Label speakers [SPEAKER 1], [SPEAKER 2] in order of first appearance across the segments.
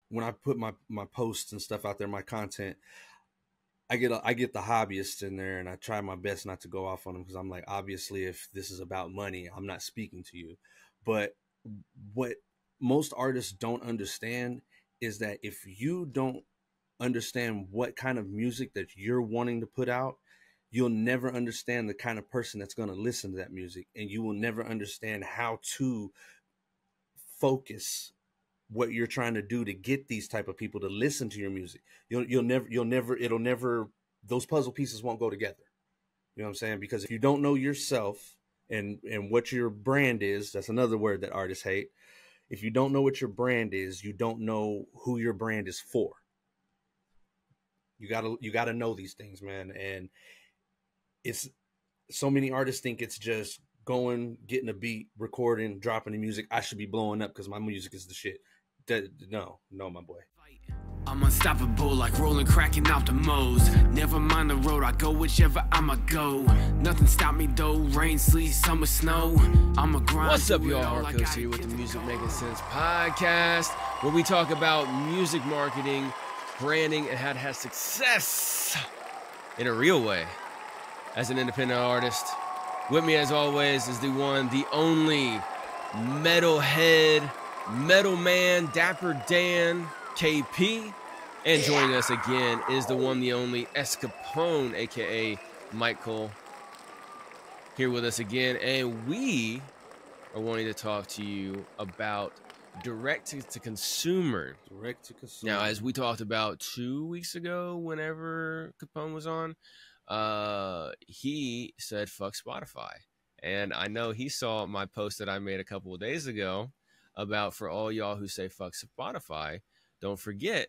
[SPEAKER 1] when I put my posts and stuff out there, my content, I get the hobbyists in there, and I try my best not to go off on them, because I'm like, obviously, if this is about money, I'm not speaking to you. But what most artists don't understand is that if you don't understand what kind of music that you're wanting to put out, you'll never understand the kind of person that's going to listen to that music, and you will never understand how to focus what you're trying to do to get these type of people to listen to your music. It'll never, those puzzle pieces won't go together. You know what I'm saying? Because if you don't know yourself and what your brand is, that's another word that artists hate. If you don't know what your brand is, you don't know who your brand is for. You gotta know these things, man. And it's, so many artists think it's just going, getting a beat, recording, dropping the music. I should be blowing up because my music is the shit. No, my boy.
[SPEAKER 2] I'm unstoppable like rolling, cracking out the mows. Never mind the road, I go whichever I'ma go. Nothing stop me though, rain, sleet, summer, snow. I'ma grind.
[SPEAKER 3] What's up, y'all? Harkos here with the Music Making Sense podcast, where we talk about music marketing, branding, and how to have success in a real way as an independent artist. With me, as always, is the one, the only metalhead, metal man, Dapper Dan, KP. And joining us again is the one, the only Capone, aka Michael, here with us again. And we are wanting to talk to you about direct to consumer.
[SPEAKER 1] Direct to consumer.
[SPEAKER 3] Now, as we talked about 2 weeks ago, whenever Capone was on, he said fuck Spotify. And I know he saw my post that I made a couple of days ago about, for all y'all who say fuck Spotify, don't forget,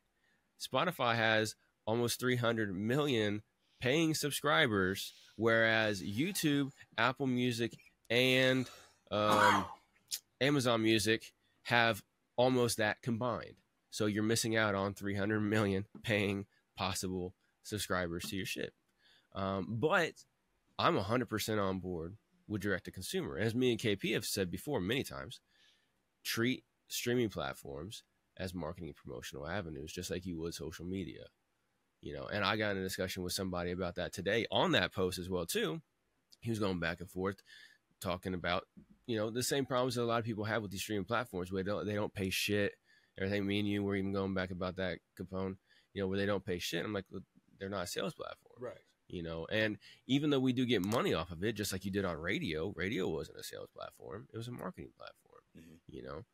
[SPEAKER 3] Spotify has almost 300 million paying subscribers, whereas YouTube, Apple Music, and Amazon Music have almost that combined. So you're missing out on 300 million paying possible subscribers to your shit. But I'm 100% on board with direct-to-consumer. As me and KP have said before many times, treat streaming platforms as marketing and promotional avenues, just like you would social media. You know, and I got in a discussion with somebody about that today on that post as well, too. He was going back and forth talking about, you know, the same problems that a lot of people have with these streaming platforms, where they don't pay shit. Everything me and you were even going back about that, Capone, you know, where they don't pay shit. I'm like, well, they're not a sales platform.
[SPEAKER 1] Right.
[SPEAKER 3] You know, and even though we do get money off of it, just like you did on radio wasn't a sales platform. It was a marketing platform, you know?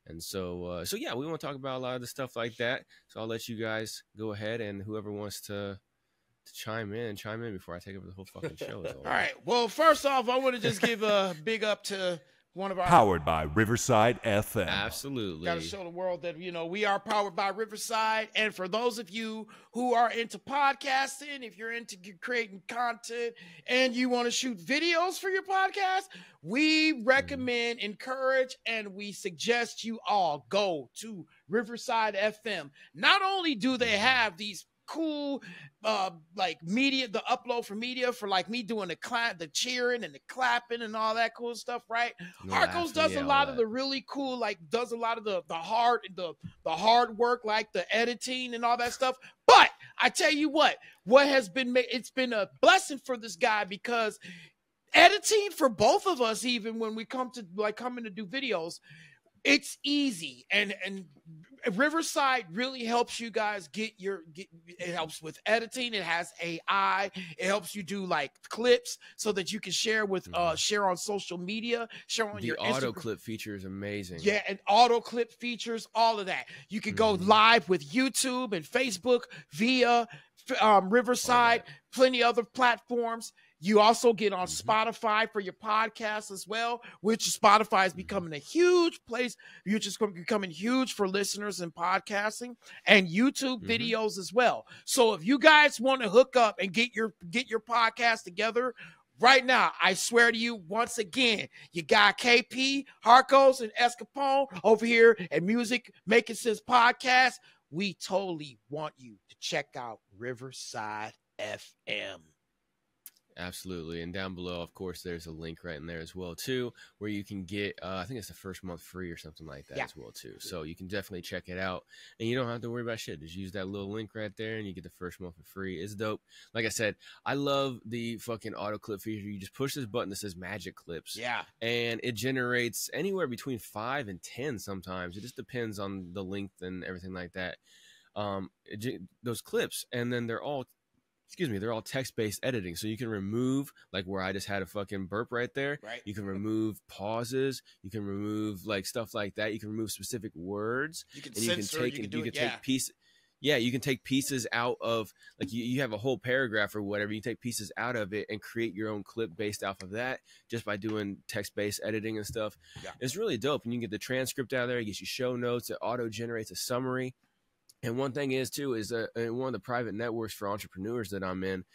[SPEAKER 3] And so yeah, we want to talk about a lot of the stuff like that. So I'll let you guys go ahead, and whoever wants to chime in before I take over the whole fucking show.
[SPEAKER 4] All right. Well, first off, I want to just give a big up to one of our...
[SPEAKER 5] Powered by Riverside FM.
[SPEAKER 3] Absolutely.
[SPEAKER 4] Got to show the world that, you know, we are powered by Riverside. And for those of you who are into podcasting, if you're into creating content and you want to shoot videos for your podcast, we recommend, encourage, and we suggest you all go to Riverside FM. Not only do they have these cool like media, the upload for media for like me doing the cheering and the clapping and all that cool stuff, right? Harkos does a lot of the really cool, like does a lot of the hard work, like the editing and all that stuff. But I tell you what has been made, it's been a blessing for this guy, because editing for both of us, even when we coming to do videos, it's easy, and Riverside really helps you guys it helps with editing. It has AI. It helps you do like clips so that you can share with share on social media, share on your
[SPEAKER 3] auto
[SPEAKER 4] Instagram.
[SPEAKER 3] clip feature is amazing.
[SPEAKER 4] Yeah, and auto clip features, all of that. You can go live with YouTube and Facebook via Riverside, plenty other platforms. You also get on Spotify for your podcast as well, which Spotify is becoming a huge place. You're just becoming huge for listeners and podcasting, and YouTube videos as well. So if you guys want to hook up and get your podcast together right now, I swear to you, once again, you got KP, Harkos, and Capone over here at Music Making Sense Podcast. We totally want you to check out Riverside FM.
[SPEAKER 3] Absolutely. And down below, of course, there's a link right in there as well, too, where you can get, I think it's the first month free or something like that as well, too. So you can definitely check it out. And you don't have to worry about shit. Just use that little link right there and you get the first month for free. It's dope. Like I said, I love the fucking auto clip feature. You just push this button that says magic clips.
[SPEAKER 4] Yeah.
[SPEAKER 3] And it generates anywhere between 5 and 10 sometimes. It just depends on the length and everything like that. Those clips, and then they're all text-based editing. So you can remove, like where I just had a fucking burp right there.
[SPEAKER 4] Right.
[SPEAKER 3] You can remove pauses. You can remove like stuff like that. You can remove specific words.
[SPEAKER 4] You can
[SPEAKER 3] and
[SPEAKER 4] censor.
[SPEAKER 3] you can take pieces. Yeah, you can take pieces out of, like you have a whole paragraph or whatever. You take pieces out of it and create your own clip based off of that just by doing text-based editing and stuff.
[SPEAKER 4] Yeah.
[SPEAKER 3] It's really dope. And you can get the transcript out of there. It gets you show notes. It auto-generates a summary. And one thing is, too, is in one of the private networks for entrepreneurs that I'm in,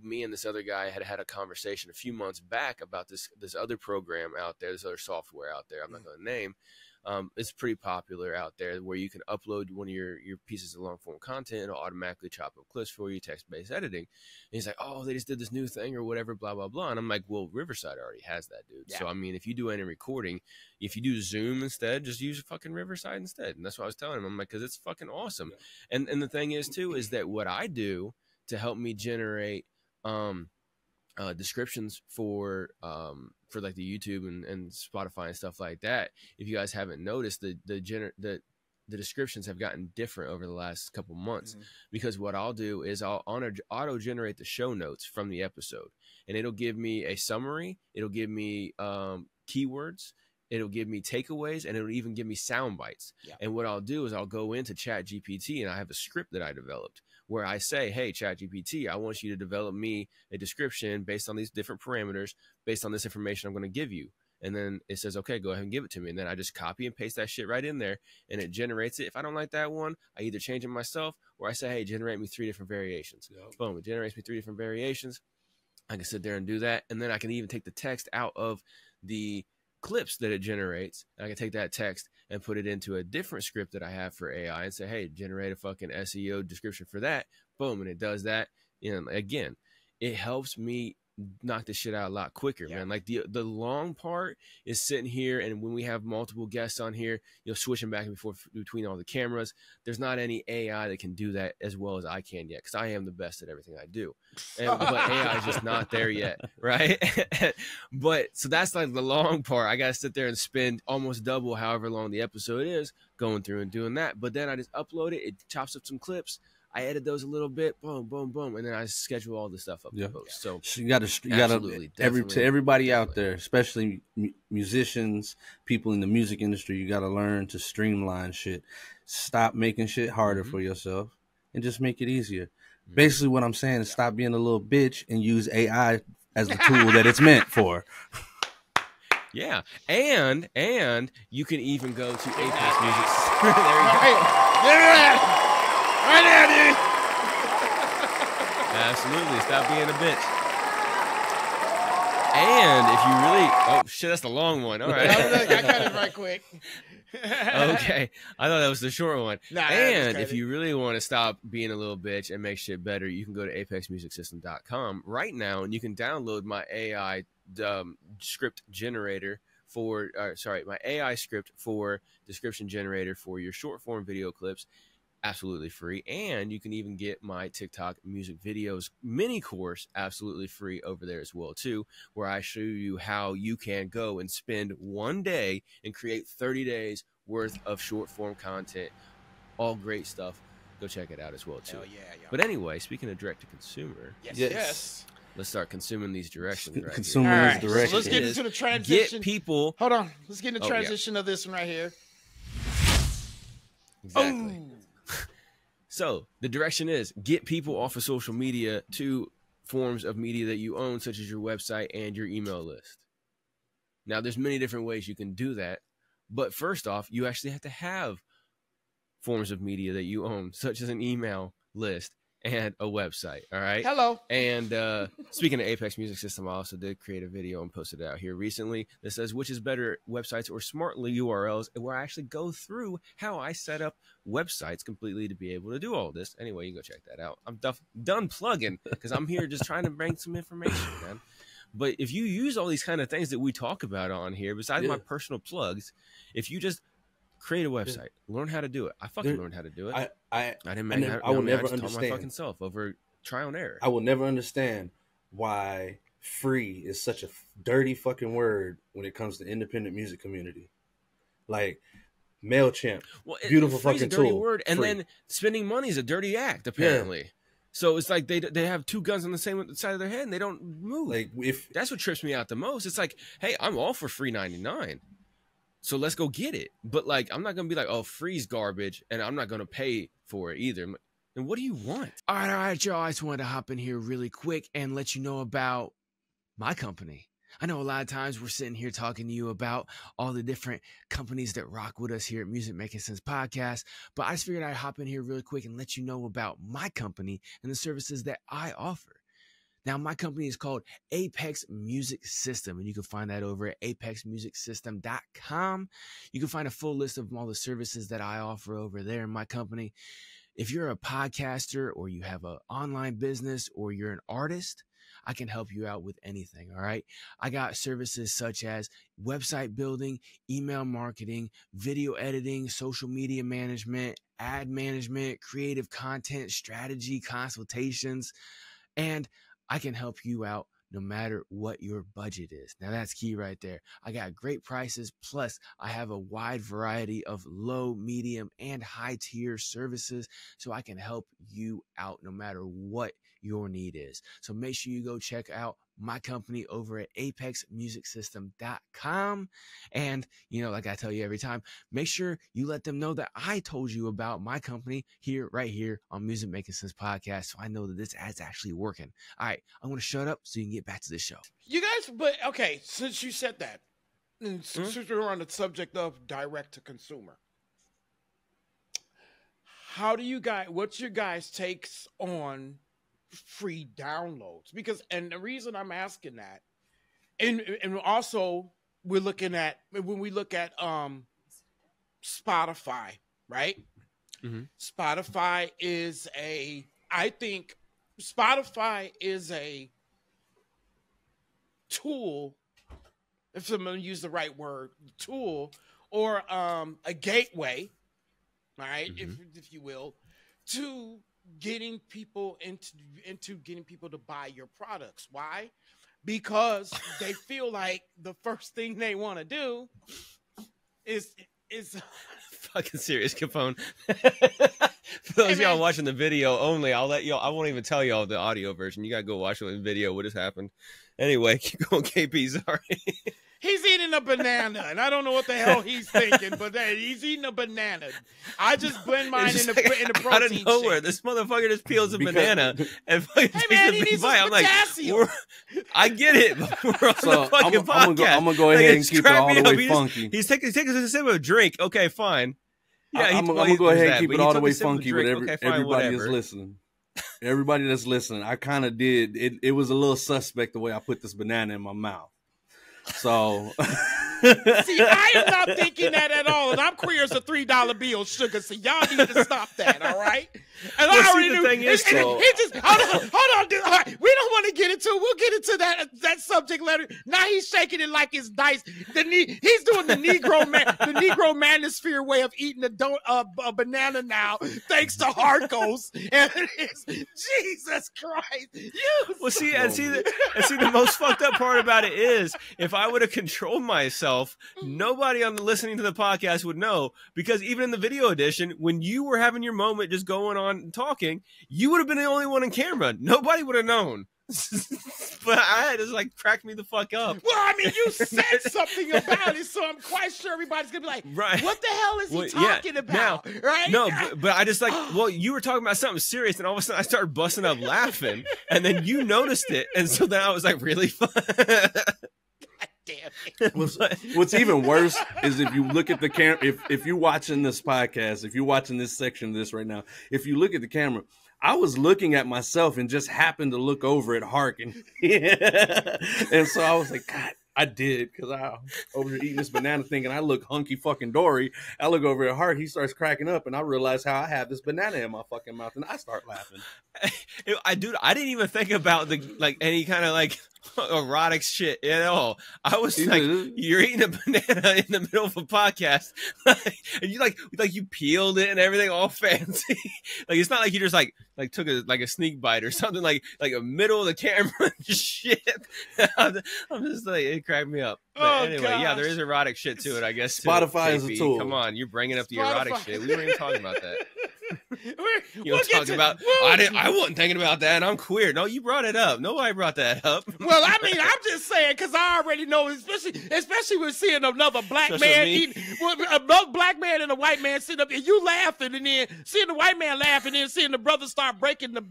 [SPEAKER 3] me and this other guy had a conversation a few months back about this other program out there, this other software out there I'm not going to name. It's pretty popular out there where you can upload one of your pieces of long form content and it'll automatically chop up clips for you, text-based editing. And he's like, oh, they just did this new thing or whatever, blah, blah, blah. And I'm like, well, Riverside already has that, dude. Yeah. So, I mean, if you do any recording, if you do Zoom instead, just use fucking Riverside instead. And that's what I was telling him. I'm like, because it's fucking awesome. Yeah. And the thing is, too, is that what I do to help me generate descriptions for like the YouTube and Spotify and stuff like that. If you guys haven't noticed, the descriptions have gotten different over the last couple months, because what I'll do is I'll auto generate the show notes from the episode, and it'll give me a summary, it'll give me keywords, it'll give me takeaways, and it'll even give me sound bites. Yeah. And what I'll do is I'll go into ChatGPT and I have a script that I developed where I say, hey, ChatGPT, I want you to develop me a description based on these different parameters, based on this information I'm going to give you. And then it says, okay, go ahead and give it to me. And then I just copy and paste that shit right in there, and it generates it. If I don't like that one, I either change it myself or I say, hey, generate me 3 different variations. Yep. Boom, it generates me 3 different variations. I can sit there and do that. And then I can even take the text out of the clips that it generates. I can take that text and put it into a different script that I have for AI and say, hey, generate a fucking SEO description for that. Boom. And it does that. And again, it helps me knock this shit out a lot quicker, man. Like the long part is sitting here, and when we have multiple guests on here, switching back and forth between all the cameras. There's not any AI that can do that as well as I can yet, because I am the best at everything I do. But AI is just not there yet, right? But so that's like the long part. I gotta sit there and spend almost double however long the episode is going through and doing that. But then I just upload it. It chops up some clips. I edit those a little bit, boom, boom, boom, and then I schedule all the stuff up to post. So
[SPEAKER 1] you gotta to everybody out there, especially musicians, people in the music industry, you gotta learn to streamline shit. Stop making shit harder for yourself and just make it easier. Basically, what I'm saying is stop being a little bitch and use AI as the tool that it's meant for.
[SPEAKER 3] Yeah, and you can even go to Apex Music. There you go.
[SPEAKER 4] Right there, dude.
[SPEAKER 3] Absolutely. Stop being a bitch. And if you really... Oh, shit, that's the long one. All right.
[SPEAKER 4] I cut it right quick.
[SPEAKER 3] Okay. I thought that was the short one. Nah, and if you really want to stop being a little bitch and make shit better, you can go to apexmusicsystem.com right now, and you can download my AI script generator for... my AI script for description generator for your short form video clips. Absolutely free. And you can even get my TikTok music videos mini course absolutely free over there as well too, where I show you how you can go and spend one day and create 30 days worth of short form content. All great stuff. Go check it out as well too. Yeah. But anyway, speaking of direct to consumer,
[SPEAKER 4] yes.
[SPEAKER 3] Let's start consuming these directions. Right
[SPEAKER 1] consuming these directions.
[SPEAKER 4] So let's get into the transition.
[SPEAKER 3] Get people.
[SPEAKER 4] Hold on. Let's get into the transition of this one right here.
[SPEAKER 3] Exactly. Oh. So the direction is get people off of social media to forms of media that you own, such as your website and your email list. Now, there's many different ways you can do that. But first off, you actually have to have forms of media that you own, such as an email list and a website. All right.
[SPEAKER 4] Hello.
[SPEAKER 3] And speaking of Apex Music System, I also did create a video and posted it out here recently that says which is better, websites or smart URLs, where I actually go through how I set up websites completely to be able to do all this. Anyway, you can go check that out. I'm done plugging because I'm here just trying to bring some information, man. But if you use all these kind of things that we talk about on here, besides my personal plugs, if you just create a website, learn how to do it. I fucking learned how to do it. I didn't make it.
[SPEAKER 1] I will never
[SPEAKER 3] I just
[SPEAKER 1] understand.
[SPEAKER 3] taught my fucking self over trial and error.
[SPEAKER 1] I will never understand why free is such a dirty fucking word when it comes to independent music community. Like MailChimp, beautiful fucking
[SPEAKER 3] a dirty
[SPEAKER 1] tool.
[SPEAKER 3] word, and then spending money is a dirty act, apparently. Yeah. So it's like they have two guns on the same side of their head and they don't move.
[SPEAKER 1] Like
[SPEAKER 3] that's what trips me out the most. It's like, hey, I'm all for free 99. So let's go get it. But like, I'm not going to be like, oh, free's garbage, and I'm not going to pay for it either. And what do you want? All right, y'all. I just wanted to hop in here really quick and let you know about my company. I know a lot of times we're sitting here talking to you about all the different companies that rock with us here at Music Making Sense Podcast, but I just figured I'd hop in here really quick and let you know about my company and the services that I offer. Now, my company is called Apex Music System, and you can find that over at apexmusicsystem.com. You can find a full list of all the services that I offer over there in my company. If you're a podcaster or you have an online business or you're an artist, I can help you out with anything, all right? I got services such as website building, email marketing, video editing, social media management, ad management, creative content, strategy, consultations, and I can help you out no matter what your budget is. Now that's key right there. I got great prices. Plus I have a wide variety of low, medium, and high tier services. So I can help you out no matter what your need is. So make sure you go check out my company over at apexmusicsystem.com. And, you know, like I tell you every time, make sure you let them know that I told you about my company here, right here on Music Making Sense Podcast. So I know that this ad's actually working. All right, I'm going to shut up so you can get back to the show.
[SPEAKER 4] You guys, but okay, since you said that, and since we're on the subject of direct to consumer, how do you guys, what's your guys' takes on free downloads? Because, and the reason I'm asking that, and also we're looking at, when we look at Spotify, right? Mm-hmm. Spotify is I think Spotify is a tool, if I'm going to use the right word, tool, or a gateway, all right, if you will, to getting people into getting people to buy your products. Why? Because they feel like the first thing they want to do is
[SPEAKER 3] fucking serious, Capone. For those of y'all watching the video only, I won't even tell y'all the audio version. You gotta go watch the video. What has happened? Anyway, keep going, KP. Sorry.
[SPEAKER 4] He's eating a banana, and I don't know what the hell he's thinking, but he's eating a banana. I just blend mine in the protein
[SPEAKER 3] out of nowhere,
[SPEAKER 4] shake.
[SPEAKER 3] This motherfucker just peels a banana and fucking
[SPEAKER 4] hey man, he needs some potassium.
[SPEAKER 3] Like, I get it, but we're on the fucking podcast.
[SPEAKER 1] I'm gonna go ahead and keep it all the way funky.
[SPEAKER 3] He's taking a sip of a drink. Okay, fine.
[SPEAKER 1] Yeah, I'm gonna go ahead and keep it all the way funky with everybody that's listening. Everybody that's listening, I kind of did. It was a little suspect the way I put this banana in my mouth. So
[SPEAKER 4] see, I am not thinking that at all, and I'm queer as a $3 bill, sugar. So y'all need to stop that, all right? And I already knew. He just hold on, dude. All right, we don't want to get into it. We'll get into that subject later. Now he's shaking it like it's dice. He's doing the Negro manosphere way of eating a banana now, thanks to Harkos. And Jesus Christ,
[SPEAKER 3] see the most fucked up part about it is, if I would have controlled myself, nobody on listening to the podcast would know, because even in the video edition, when you were having your moment just going on and talking, you would have been the only one on camera. Nobody would have known. But I had to like crack me the fuck up.
[SPEAKER 4] Well, I mean, you said something about it, so I'm quite sure everybody's gonna be like, right. What the hell is he talking about? Right?
[SPEAKER 3] No, but I just like, well, you were talking about something serious, and all of a sudden I started busting up laughing, and then you noticed it, and so then I was like, really fun.
[SPEAKER 4] damn it.
[SPEAKER 1] What's even worse is if you look at the camera, if you're watching this podcast, if you're watching this section of this right now, if you look at the camera, I was looking at myself and just happened to look over at Hark, and and so I was like, God, I did, because I over here eating this banana thing and I look hunky fucking dory. I look over at Hart, he starts cracking up, and I realize how I have this banana in my fucking mouth, and I start laughing.
[SPEAKER 3] I didn't even think about any kind of erotic shit at all. I was like, you're eating a banana in the middle of a podcast, and you you peeled it and everything all fancy. It's not like you just took a sneak bite or something like a middle of the camera and shit. I'm just like, it cracked me up. But anyway, gosh. Yeah, there is erotic shit to it, I guess.
[SPEAKER 1] Spotify is a tool.
[SPEAKER 3] Come on, you're bringing up the erotic shit. We weren't even talking about that.
[SPEAKER 4] We'll
[SPEAKER 3] talking about I wasn't thinking about that, and I'm queer. No, you brought it up. Nobody brought that up.
[SPEAKER 4] Well, I mean, I'm just saying, because I already know, especially with seeing another black man eating, another black man and a white man sitting up, and you laughing, and then seeing the white man laughing, and then seeing the brother start breaking the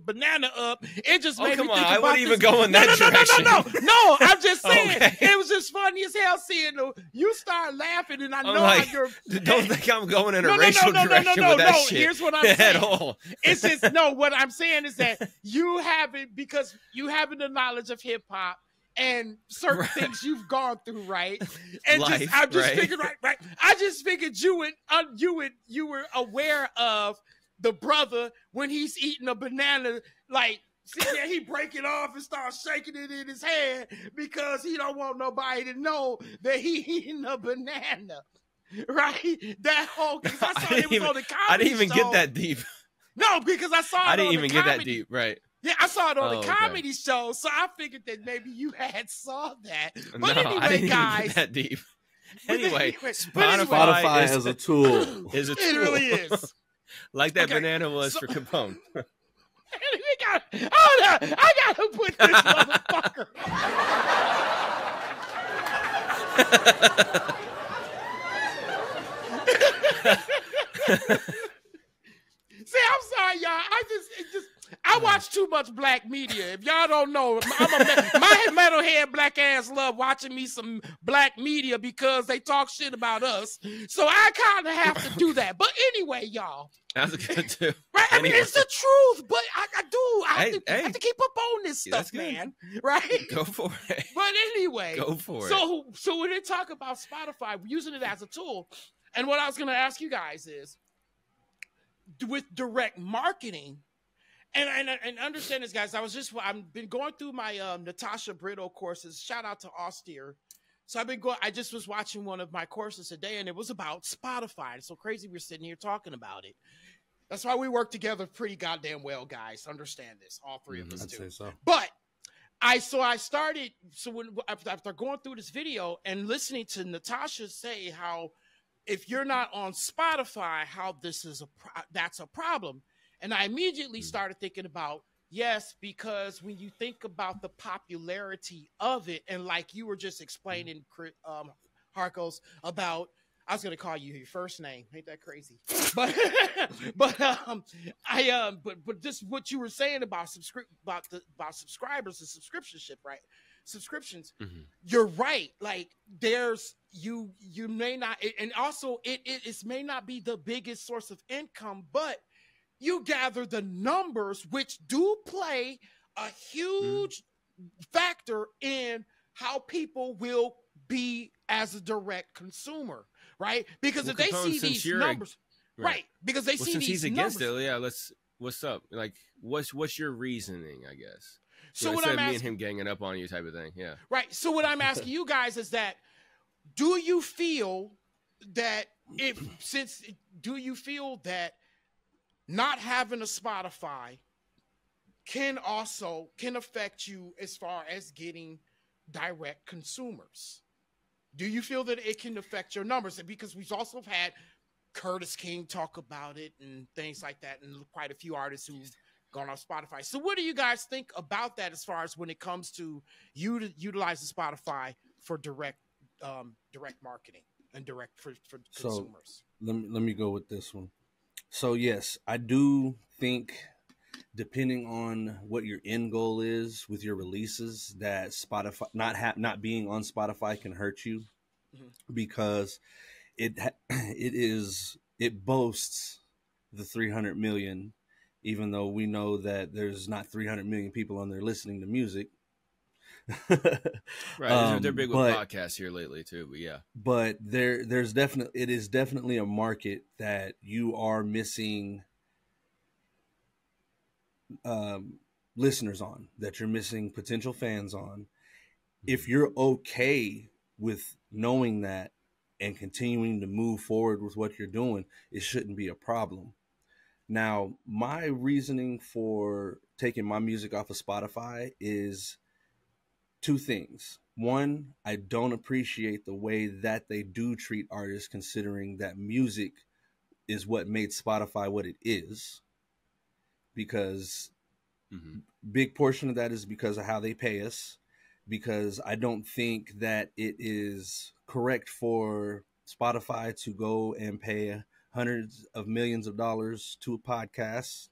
[SPEAKER 4] banana up. It just made me think about
[SPEAKER 3] I wouldn't even go in that direction.
[SPEAKER 4] No, I'm just saying, okay. It was just funny as hell seeing you start laughing, and I know you're.
[SPEAKER 3] Don't think I'm going in a racial direction with that shit.
[SPEAKER 4] Here's what I'm saying.
[SPEAKER 3] At all.
[SPEAKER 4] It's just what I'm saying is that you haven't, because you haven't the knowledge of hip hop and certain things you've gone through, right? And I'm just figured, right. I just figured you were aware of the brother when he's eating a banana, see that he break it off and start shaking it in his hand because he don't want nobody to know that he eating a banana. Right? That whole, because I saw it was on the comedy show.
[SPEAKER 3] I didn't even get that deep.
[SPEAKER 4] No, because I saw it
[SPEAKER 3] I didn't
[SPEAKER 4] on
[SPEAKER 3] even
[SPEAKER 4] the
[SPEAKER 3] get
[SPEAKER 4] comedy.
[SPEAKER 3] that deep, right?
[SPEAKER 4] Yeah, I saw it on the comedy show, so I figured that maybe you had saw that. But
[SPEAKER 3] no,
[SPEAKER 4] anyway,
[SPEAKER 3] I didn't
[SPEAKER 4] guys,
[SPEAKER 3] even get that deep. Anyway,
[SPEAKER 1] Spotify as a tool.
[SPEAKER 3] Is a tool.
[SPEAKER 4] It really is.
[SPEAKER 3] Like that banana was for Capone.
[SPEAKER 4] I gotta put this motherfucker. See, I'm sorry, y'all. I watch too much black media. If y'all don't know, my metalhead black ass love watching me some black media because they talk shit about us. So I kind of have to do that. But anyway, y'all.
[SPEAKER 3] That's good too.
[SPEAKER 4] Right? I mean, it's the truth, but I have to keep up on this stuff, man. Right?
[SPEAKER 3] Go for it.
[SPEAKER 4] But anyway.
[SPEAKER 3] Go for
[SPEAKER 4] it. So when they talk about Spotify, we're using it as a tool. And what I was going to ask you guys is, with direct marketing, and understand this, guys, I've been going through my Natasha Brito courses. Shout out to Austere. So I just was watching one of my courses today, and it was about Spotify. It's so crazy we're sitting here talking about it. That's why we work together pretty goddamn well, guys. Understand this, all three of us do.
[SPEAKER 1] I'd say so.
[SPEAKER 4] But after going through this video and listening to Natasha say how if you're not on Spotify, how that's a problem. And I immediately started thinking about, yes, because when you think about the popularity of it, and like you were just explaining, Harkos, about, I was going to call you your first name. Ain't that crazy? But just what you were saying about subscribers and subscriptionship, right? Subscriptions. Mm-hmm. You're right. Like you may not, and also it may not be the biggest source of income, but you gather the numbers, which do play a huge factor in how people will be as a direct consumer, right? Because if they see these numbers, right? Because they see these numbers. Since he's against it,
[SPEAKER 3] yeah. What's up? Like, what's your reasoning? I guess.
[SPEAKER 4] So what I'm asking,
[SPEAKER 3] me and him ganging up on you, type of thing, yeah.
[SPEAKER 4] Right. So what I'm asking you guys is that, do you feel that not having a Spotify can affect you as far as getting direct consumers? Do you feel that it can affect your numbers? Because we've also had Curtis King talk about it and things like that, and quite a few artists who've gone off Spotify. So what do you guys think about that as far as when it comes to utilizing Spotify for direct marketing and direct for consumers?
[SPEAKER 1] So let me go with this one. So yes, I do think depending on what your end goal is with your releases, that Spotify not being on Spotify can hurt you, because it boasts the 300 million, even though we know that there's not 300 million people on there listening to music.
[SPEAKER 3] Right. They're big with
[SPEAKER 1] But
[SPEAKER 3] podcasts here lately too, but yeah.
[SPEAKER 1] but it is definitely a market that you are missing listeners on, that you're missing potential fans on. If you're okay with knowing that and continuing to move forward with what you're doing, it shouldn't be a problem. Now, my reasoning for taking my music off of Spotify is two things. One, I don't appreciate the way that they do treat artists, considering that music is what made Spotify what it is. Because big portion of that is because of how they pay us. Because I don't think that it is correct for Spotify to go and pay hundreds of millions of dollars to a podcast.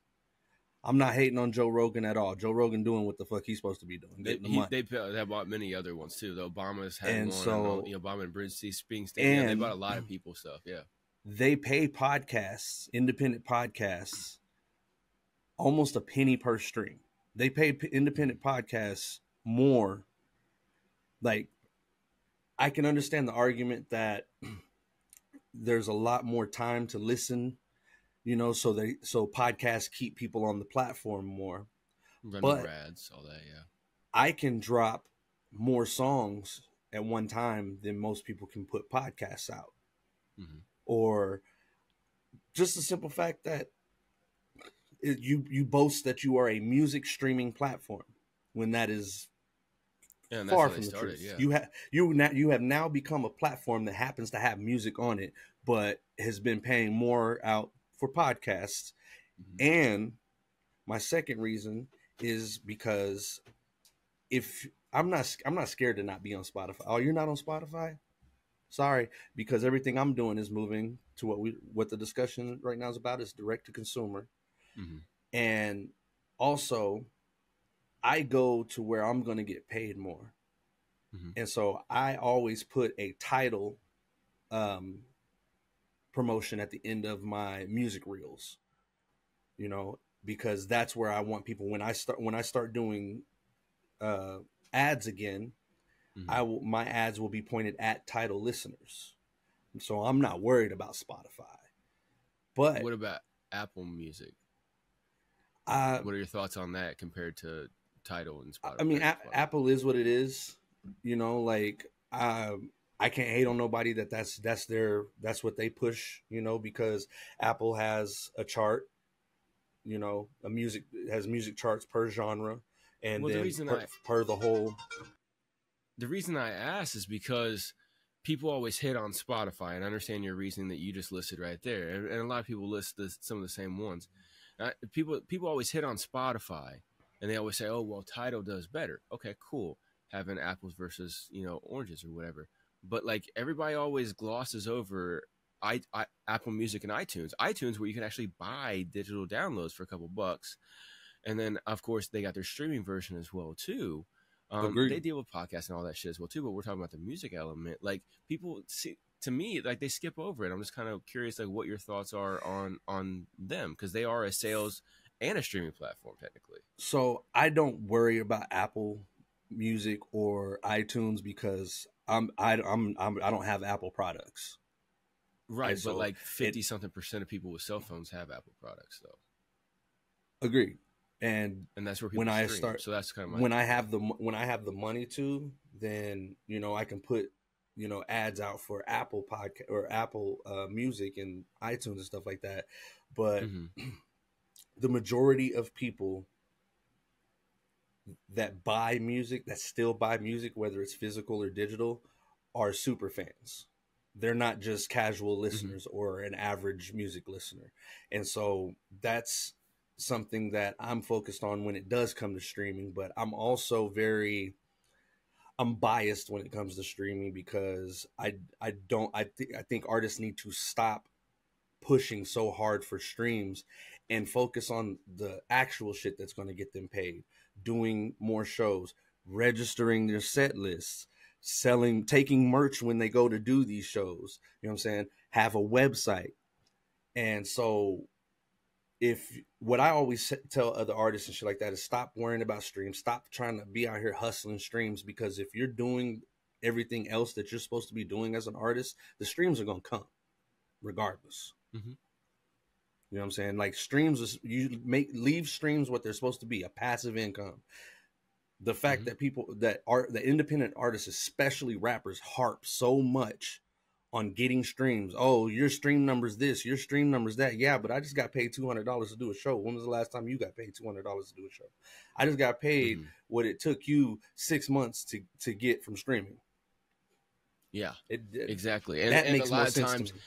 [SPEAKER 1] I'm not hating on Joe Rogan at all. Joe Rogan doing what the fuck he's supposed to be doing, getting the money.
[SPEAKER 3] They bought many other ones too. The Obama's had
[SPEAKER 1] And
[SPEAKER 3] one.
[SPEAKER 1] so,
[SPEAKER 3] and, Obama and Bruce Springsteen.
[SPEAKER 1] and
[SPEAKER 3] Yeah, they bought a lot of people stuff. Yeah,
[SPEAKER 1] they pay podcasts, independent podcasts, almost a penny per stream. They pay independent podcasts more. Like, I can understand the argument that there's a lot more time to listen, you know, so podcasts keep people on the platform more.
[SPEAKER 3] running ads, all that. Yeah,
[SPEAKER 1] I can drop more songs at one time than most people can put podcasts out. Or just the simple fact that you boast that you are a music streaming platform, when that is far from the truth. Yeah. You have now become a platform that happens to have music on it, but has been paying more out for podcasts. And my second reason is because if I'm not scared to not be on Spotify. Oh, you're not on Spotify? Sorry, because everything I'm doing is moving to what the discussion right now is about, is direct to consumer. And also, I go to where I'm going to get paid more. And so I always put a title promotion at the end of my music reels, you know, because that's where I want people, when I start doing ads again, my ads will be pointed at title listeners. And so I'm not worried about Spotify. But
[SPEAKER 3] what about Apple Music? What are your thoughts on that compared to Tidal and Spotify?
[SPEAKER 1] I mean, Apple is what it is, you know. Like, I can't hate on nobody that's what they push, you know, because Apple has a chart, you know, has music charts per genre, and well, per the whole.
[SPEAKER 3] The reason I ask is because people always hit on Spotify, and I understand your reasoning that you just listed right there, and a lot of people list some of the same ones. People always hit on Spotify, and they always say, "Oh, well, Tidal does better." Okay, cool, having apples versus, you know, oranges or whatever. But like, everybody always glosses over Apple Music and iTunes, where you can actually buy digital downloads for a couple bucks, and then of course they got their streaming version as well too. They deal with podcasts and all that shit as well too, but we're talking about the music element. Like, people see, to me, like, they skip over it. I'm just kind of curious, like, what your thoughts are on them, because they are a sales and a streaming platform technically.
[SPEAKER 1] So I don't worry about Apple Music or iTunes because I don't have Apple products.
[SPEAKER 3] Right, but so like 50-something% of people with cell phones have Apple products, though.
[SPEAKER 1] Agreed. And
[SPEAKER 3] that's where people stream. So that's kind of
[SPEAKER 1] when I have the money to, then, you know, I can put, you know, ads out for Apple podcast or Apple Music and iTunes and stuff like that. But the majority of people that buy music, that still buy music, whether it's physical or digital, are super fans. They're not just casual listeners or an average music listener. And so that's something that I'm focused on when it does come to streaming. But I'm also I'm biased when it comes to streaming, because I think artists need to stop pushing so hard for streams and focus on the actual shit that's going to get them paid. Doing more shows, registering their set lists, selling, taking merch when they go to do these shows. You know what I'm saying? Have a website. And so if what I always tell other artists and shit like that is stop worrying about streams, stop trying to be out here hustling streams, because if you're doing everything else that you're supposed to be doing as an artist, the streams are going to come regardless.
[SPEAKER 3] Mm-hmm.
[SPEAKER 1] You know what I'm saying? Like streams is, you leave streams what they're supposed to be, a passive income. The fact that people that are the independent artists, especially rappers, harp so much on getting streams. Oh, your stream number's this, your stream number's that. Yeah, but I just got paid $200 to do a show. When was the last time you got paid $200 to do a show? I just got paid what it took you 6 months to get from streaming.
[SPEAKER 3] Yeah, exactly. And,
[SPEAKER 1] that
[SPEAKER 3] and
[SPEAKER 1] makes
[SPEAKER 3] a lot
[SPEAKER 1] more
[SPEAKER 3] of
[SPEAKER 1] sense
[SPEAKER 3] times,
[SPEAKER 1] to me.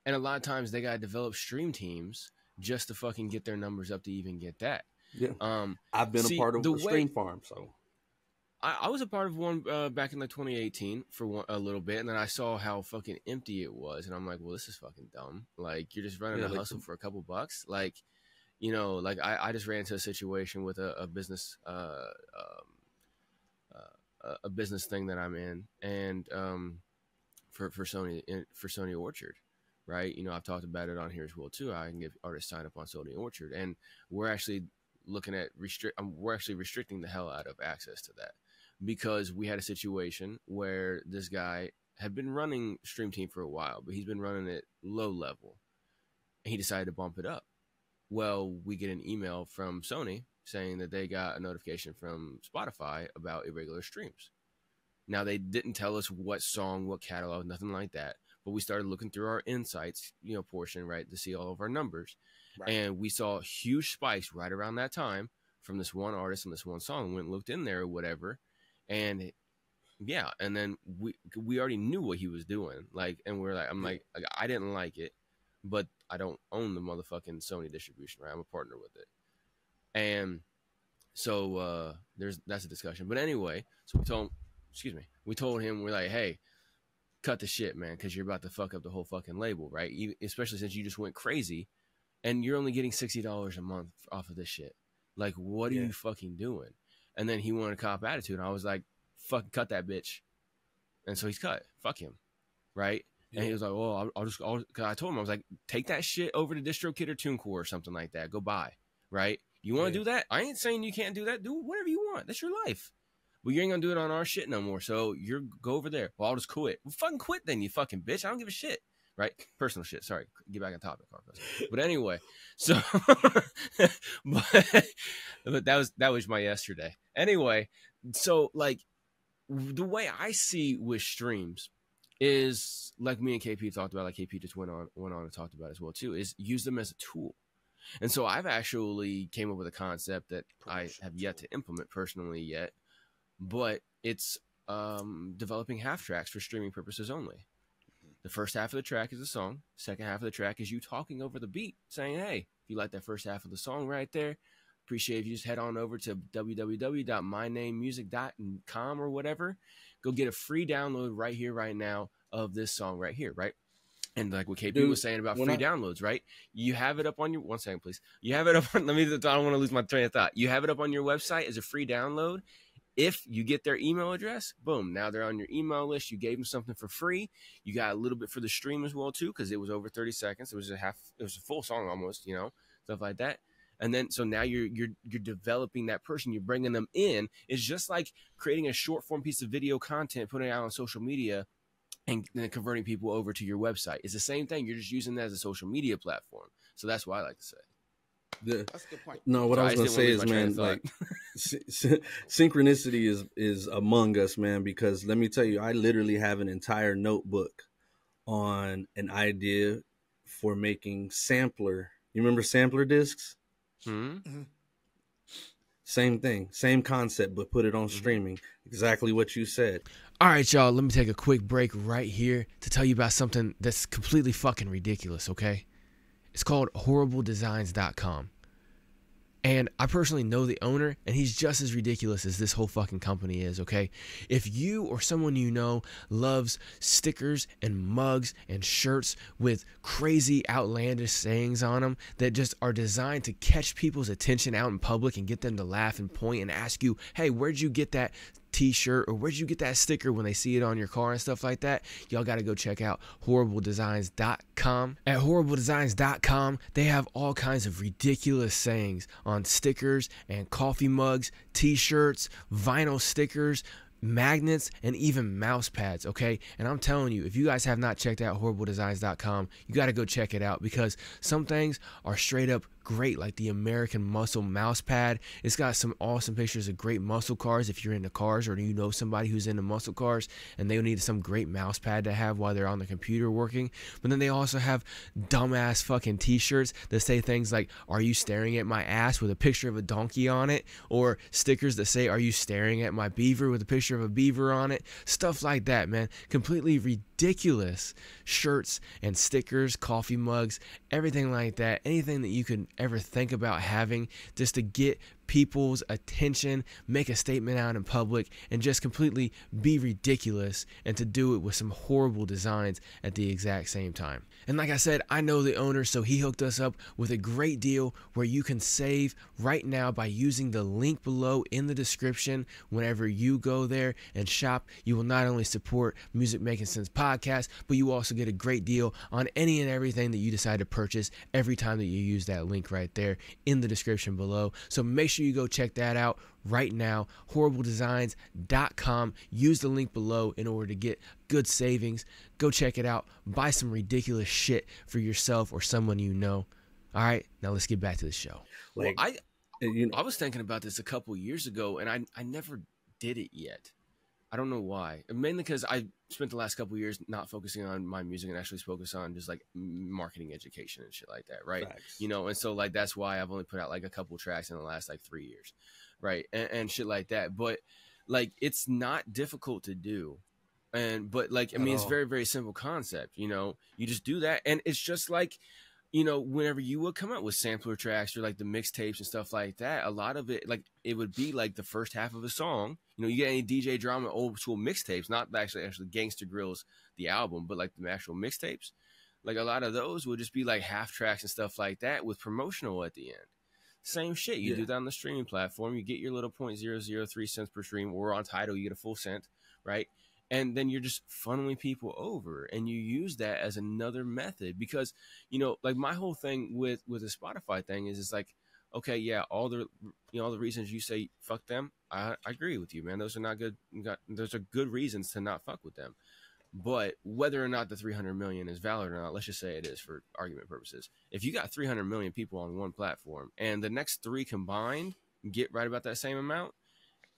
[SPEAKER 3] and a lot of times they gotta develop stream teams just to fucking get their numbers up to even get that.
[SPEAKER 1] Yeah. I've been a part of the stream farm, so
[SPEAKER 3] I was a part of one back in like 2018 for a little bit, and then I saw how fucking empty it was, and I'm like, well, this is fucking dumb. Like, you're just running a hustle for a couple bucks. Like, you know, like I just ran into a situation with a business a business thing that I'm in, and for Sony Orchard, right? You know, I've talked about it on here as well too. I can get artists signed up on Sony Orchard, and we're actually looking at we're actually restricting the hell out of access to that, because we had a situation where this guy had been running Stream Team for a while, but he's been running it low level, and he decided to bump it up. Well, we get an email from Sony saying that they got a notification from Spotify about irregular streams. Now, they didn't tell us what song, what catalog, nothing like that, but we started looking through our insights, you know, portion, right, to see all of our numbers. Right. And we saw huge spikes right around that time from this one artist and this one song. Went and looked in there or whatever, and yeah, and then we already knew what he was doing. Like, and we're like, I didn't like it, but I don't own the motherfucking Sony distribution, right? I'm a partner with it, and so that's a discussion. But anyway, so we told him, we're like, hey, cut the shit, man, because you're about to fuck up the whole fucking label, right? Especially since you just went crazy. And you're only getting $60 a month off of this shit. Like, what are you fucking doing? And then he wanted a cop attitude. And I was like, fucking cut that bitch. And so he's cut. Fuck him. Right? Yeah. And he was like, oh, cause I told him, I was like, take that shit over to DistroKid or TuneCore or something like that. Go buy. Right? You want to do that? I ain't saying you can't do that. Do whatever you want. That's your life. But you ain't going to do it on our shit no more. So go over there. Well, I'll just quit. Well, fucking quit then, you fucking bitch. I don't give a shit. Right? Personal shit. Sorry. Get back on topic, Carlos. But anyway, so but that was my yesterday. Anyway, so like the way I see with streams is like me and KP talked about, like KP just went on and talked about as well too, is use them as a tool. And so I've actually came up with a concept that I have yet to implement personally yet, but it's developing half tracks for streaming purposes only. The first half of the track is the song. Second half of the track is you talking over the beat, saying, hey, if you like that first half of the song right there, appreciate if you just head on over to www.mynamemusic.com or whatever. Go get a free download right here, right now of this song right here, right? And like what KP was saying about free downloads, right? You have it up on your, one second, please. You have it up on, I don't want to lose my train of thought. You have it up on your website as a free download. If you get their email address, boom, now they're on your email list. You gave them something for free. You got a little bit for the stream as well too, because it was over 30 seconds. It was a full song almost, you know, stuff like that. And then so now you're developing that person. You're bringing them in. It's just like creating a short form piece of video content, putting it out on social media, and then converting people over to your website. It's the same thing. You're just using that as a social media platform. So that's what I like to say.
[SPEAKER 4] That's a good point.
[SPEAKER 1] No, what I was going to say is, man, like synchronicity is among us, man, because let me tell you, I literally have an entire notebook on an idea for making sampler. You remember sampler discs?
[SPEAKER 3] Mm-hmm.
[SPEAKER 1] Same thing, same concept, but put it on streaming. Exactly what you said.
[SPEAKER 2] All right, y'all, let me take a quick break right here to tell you about something that's completely fucking ridiculous, okay? It's called horribledesigns.com.
[SPEAKER 3] And I personally know the owner, and he's just as ridiculous as this whole fucking company is, okay? If you or someone you know loves stickers and mugs and shirts with crazy outlandish sayings on them that just are designed to catch people's attention out in public and get them to laugh and point and ask you, hey, where'd you get that t-shirt, or where'd you get that sticker, when they see it on your car and stuff like that, y'all got to go check out horribledesigns.com. At horribledesigns.com, they have all kinds of ridiculous sayings on stickers and coffee mugs, t-shirts, vinyl stickers, magnets, and even mouse pads, okay? And I'm telling you, if you guys have not checked out horribledesigns.com, you got to go check it out, because some things are straight up great, like the American Muscle mouse pad. It's got some awesome pictures of great muscle cars if you're into cars, or you know somebody who's into muscle cars and they need some great mouse pad to have while they're on the computer working. But then they also have dumbass fucking t-shirts that say things like, are you staring at my ass, with a picture of a donkey on it, or stickers that say, are you staring at my beaver, with a picture of a beaver on it. Stuff like that, man. Completely ridiculous shirts and stickers, coffee mugs, everything like that. Anything that you could ever think about having just to get people's attention, make a statement out in public, and just completely be ridiculous, and to do it with some horrible designs at the exact same time. And like I said, I know the owner, so he hooked us up with a great deal where you can save right now by using the link below in the description. Whenever you go there and shop, you will not only support Music Making Sense podcast, but you also get a great deal on any and everything that you decide to purchase every time that you use that link right there in the description below. So make sure you go check that out right now, horribledesigns.com. Use the link below in order to get good savings. Go check it out. Buy some ridiculous shit for yourself or someone you know. All right, now let's get back to the show.
[SPEAKER 1] Like,
[SPEAKER 3] Well,
[SPEAKER 1] you know,
[SPEAKER 3] I was thinking about this a couple years ago, and I never did it yet. I don't know why. Mainly because I spent the last couple of years not focusing on my music and actually focus on just like marketing education and shit like that, right?
[SPEAKER 1] Facts.
[SPEAKER 3] You know, and so like that's why I've only put out like a couple tracks in the last like 3 years, right? And shit like that. But like it's not difficult to do. But like I mean, it's very, very simple concept. You know, you just do that, and it's just like, you know, whenever you would come up with sampler tracks or like the mixtapes and stuff like that, a lot of it, like it would be like the first half of a song. You know, you get any DJ drama old school mixtapes, not actually Gangsta Grill's the album, but like the actual mixtapes. Like a lot of those would just be like half tracks and stuff like that with promotional at the end. Same shit. You do that on the streaming platform. You get your little 0.003 cents per stream, or on Tidal, you get a full cent, right? And then you're just funneling people over, and you use that as another method, because, you know, like my whole thing with the Spotify thing is, it's like, okay, yeah, all the reasons you say fuck them, I agree with you, man. Those are not good. Those are good reasons to not fuck with them. But whether or not the 300 million is valid or not, let's just say it is for argument purposes. If you got 300 million people on one platform, and the next three combined get right about that same amount,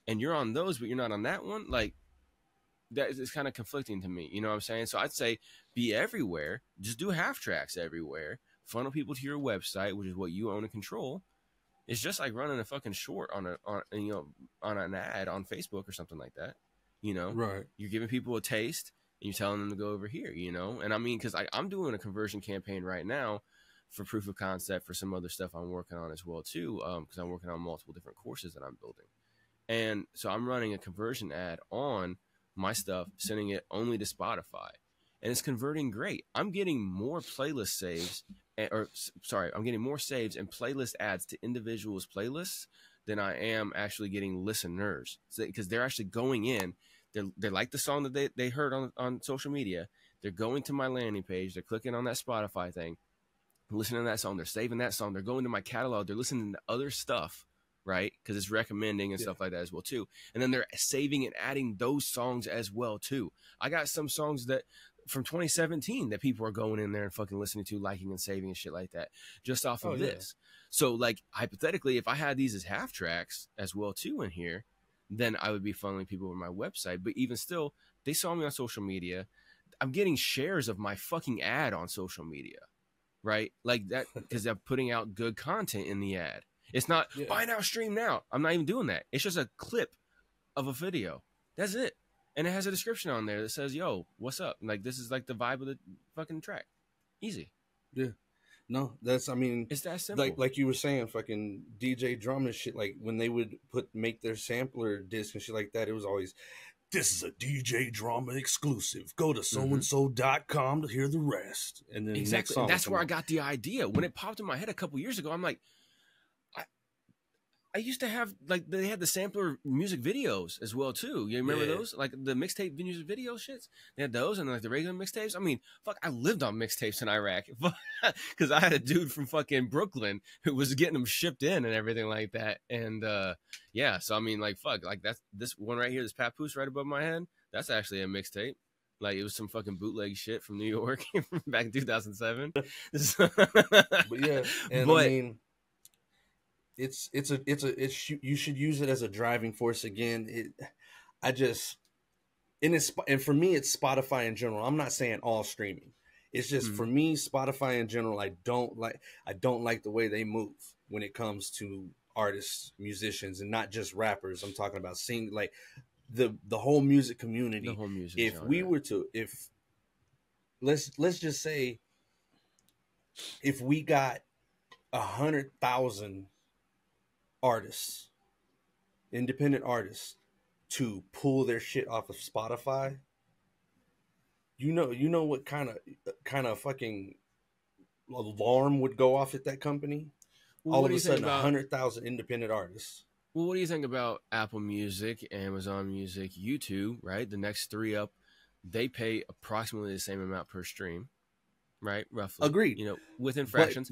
[SPEAKER 3] and you're on those, but you're not on that one, like, that is kind of conflicting to me. You know what I'm saying? So I'd say be everywhere. Just do half tracks everywhere. Funnel people to your website, which is what you own and control. It's just like running a fucking short on an ad on Facebook or something like that. You know,
[SPEAKER 1] right?
[SPEAKER 3] You're giving people a taste, and you're telling them to go over here. You know, and I mean, because I'm doing a conversion campaign right now for proof of concept for some other stuff I'm working on as well too. Because I'm working on multiple different courses that I'm building, and so I'm running a conversion ad on my stuff, sending it only to Spotify, and it's converting great. I'm getting more playlist saves, I'm getting more saves and playlist adds to individuals' playlists than I am actually getting listeners, because they're actually going in, they like the song that they heard on social media, they're going to my landing page, they're clicking on that Spotify thing, listening to that song, they're saving that song, they're going to my catalog, they're listening to other stuff, right? Because it's recommending and stuff like that as well too. And then they're saving and adding those songs as well too. I got some songs that from 2017 that people are going in there and fucking listening to, liking and saving and shit like that, just off of this. So like hypothetically, if I had these as half tracks as well too in here, then I would be funneling people over my website. But even still, they saw me on social media. I'm getting shares of my fucking ad on social media, right? Like that, because I'm putting out good content in the ad. It's not buy now, stream now. I'm not even doing that. It's just a clip of a video. That's it. And it has a description on there that says, yo, what's up? Like, this is like the vibe of the fucking track. Easy.
[SPEAKER 1] Yeah. No, that's I mean,
[SPEAKER 3] It's that simple.
[SPEAKER 1] like you were saying, fucking DJ drum and shit. Like when they would make their sampler disc and shit like that, it was always, this is a DJ drama exclusive. Go to soandso.com to hear the rest. And then
[SPEAKER 3] Exactly.
[SPEAKER 1] next song
[SPEAKER 3] And that's where I
[SPEAKER 1] on.
[SPEAKER 3] got the idea. When it popped in my head a couple years ago, I'm like, I used to have, like, they had the sampler music videos as well too. You remember those? Like the mixtape music video shits? They had those and like the regular mixtapes. I mean, fuck, I lived on mixtapes in Iraq because I had a dude from fucking Brooklyn who was getting them shipped in and everything like that. And yeah, so I mean, like, fuck, like that's this one right here, this Papoose right above my head. That's actually a mixtape. Like it was some fucking bootleg shit from New York back in 2007.
[SPEAKER 1] But yeah, and I mean, you should use it as a driving force again. And for me, it's Spotify in general. I'm not saying all streaming. It's just for me, Spotify in general. I don't like the way they move when it comes to artists, musicians, and not just rappers. I'm talking about like the whole music community.
[SPEAKER 3] The whole music.
[SPEAKER 1] If we were to, let's just say, if we got 100,000 artists, independent artists, to pull their shit off of Spotify, you know what kind of fucking alarm would go off at that company?
[SPEAKER 3] Well,
[SPEAKER 1] all of a sudden, 100,000 independent artists.
[SPEAKER 3] Well, what do you think about Apple Music, Amazon Music, YouTube, right? The next three up, they pay approximately the same amount per stream, right? Roughly.
[SPEAKER 1] Agreed.
[SPEAKER 3] You know, within fractions.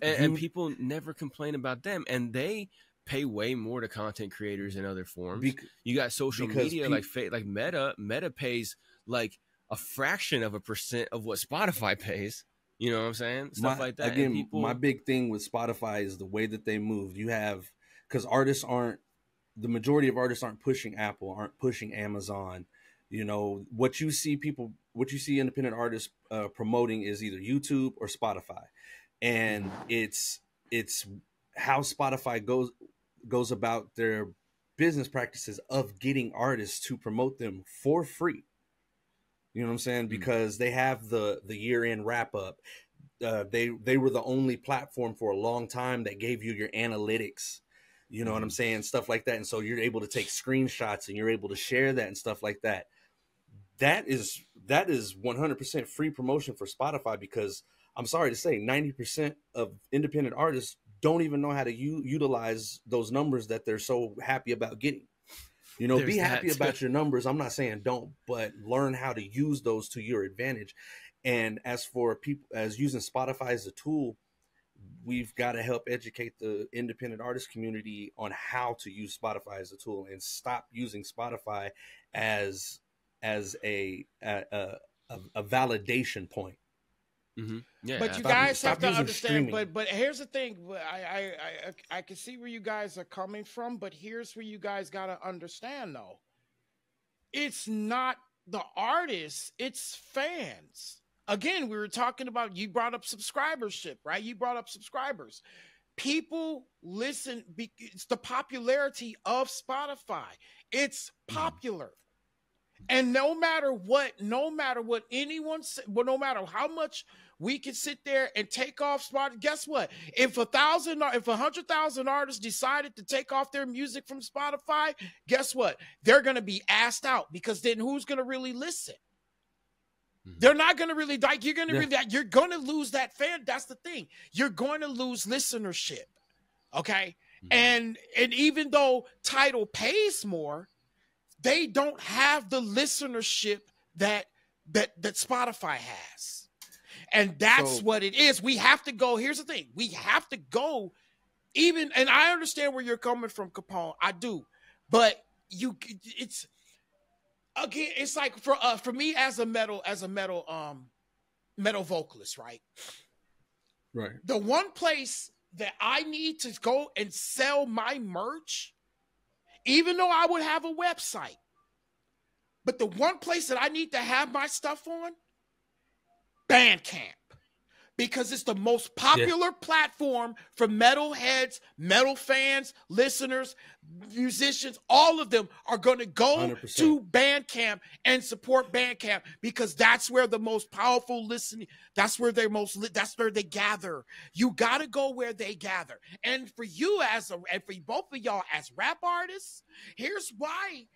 [SPEAKER 3] And people never complain about them, and they pay way more to content creators in other forms. You got social media like Meta. Meta pays like a fraction of a % of what Spotify pays. You know what I'm saying? Stuff like that.
[SPEAKER 1] Again, my big thing with Spotify is the way that they move. You have, because the majority of artists aren't pushing Apple, aren't pushing Amazon. You know, what you see independent artists promoting is either YouTube or Spotify. And it's how Spotify goes about their business practices of getting artists to promote them for free. You know what I'm saying? Because they have the year-end wrap-up. They were the only platform for a long time that gave you your analytics. You know what I'm saying? Stuff like that. And so you're able to take screenshots and you're able to share that and stuff like that. That is 100% free promotion for Spotify, because I'm sorry to say 90% of independent artists don't even know how to utilize those numbers that they're so happy about getting. You know, be happy about your numbers. I'm not saying don't, but learn how to use those to your advantage. And as for people as using Spotify as a tool, we've got to help educate the independent artist community on how to use Spotify as a tool and stop using Spotify as a validation point.
[SPEAKER 3] Mm-hmm. Yeah,
[SPEAKER 4] but you guys have to understand. But here's the thing. I can see where you guys are coming from. But here's where you guys got to understand, though. It's not the artists; it's fans. Again, we were talking about. You brought up subscribership, right? You brought up subscribers. People listen. It's the popularity of Spotify. It's popular. And no matter what anyone said, well, no matter how much we can sit there and take off Spotify, guess what? If 100,000 artists decided to take off their music from Spotify, guess what? They're going to be asked out, because then who's going to really listen? They're not going to really like. You're going to lose that fan. That's the thing. You're going to lose listenership. Okay, and even though Tidal pays more, they don't have the listenership that Spotify has. And that's what it is. We have to go. Here's the thing. We have to go and I understand where you're coming from, Capone. I do. But it's like for me as a metal vocalist, right?
[SPEAKER 1] Right.
[SPEAKER 4] The one place that I need to go and sell my merch, even though I would have a website, but the one place that I need to have my stuff on, Bandcamp. because it's the most popular platform for metal heads, metal fans, listeners, musicians. All of them are going to go
[SPEAKER 1] 100%.
[SPEAKER 4] to Bandcamp and support Bandcamp because that's where the most powerful listening, that's where they gather. You got to go where they gather. And for you and for both of y'all as rap artists, here's why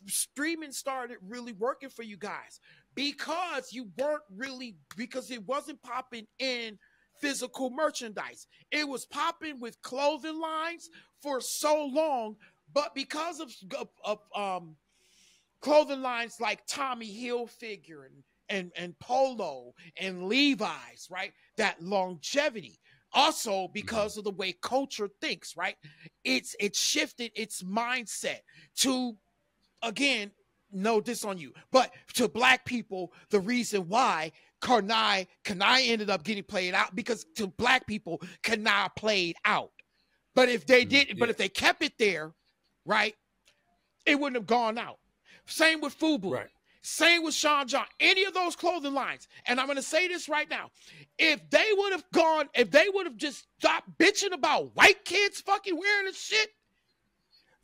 [SPEAKER 4] streaming started really working for you guys. Because it wasn't popping in physical merchandise. It was popping with clothing lines for so long, but because of clothing lines like Tommy Hilfiger and Polo and Levi's, right? That longevity. Also, because of the way culture thinks, right? It's shifted its mindset to, again, no diss on you, but to black people, the reason why Kanai ended up getting played out, because to black people, Kanai played out. But if they didn't, but if they kept it there, right, it wouldn't have gone out. Same with FUBU.
[SPEAKER 1] Right.
[SPEAKER 4] Same with Sean John. Any of those clothing lines. And I'm going to say this right now. If they would have just stopped bitching about white kids fucking wearing the shit,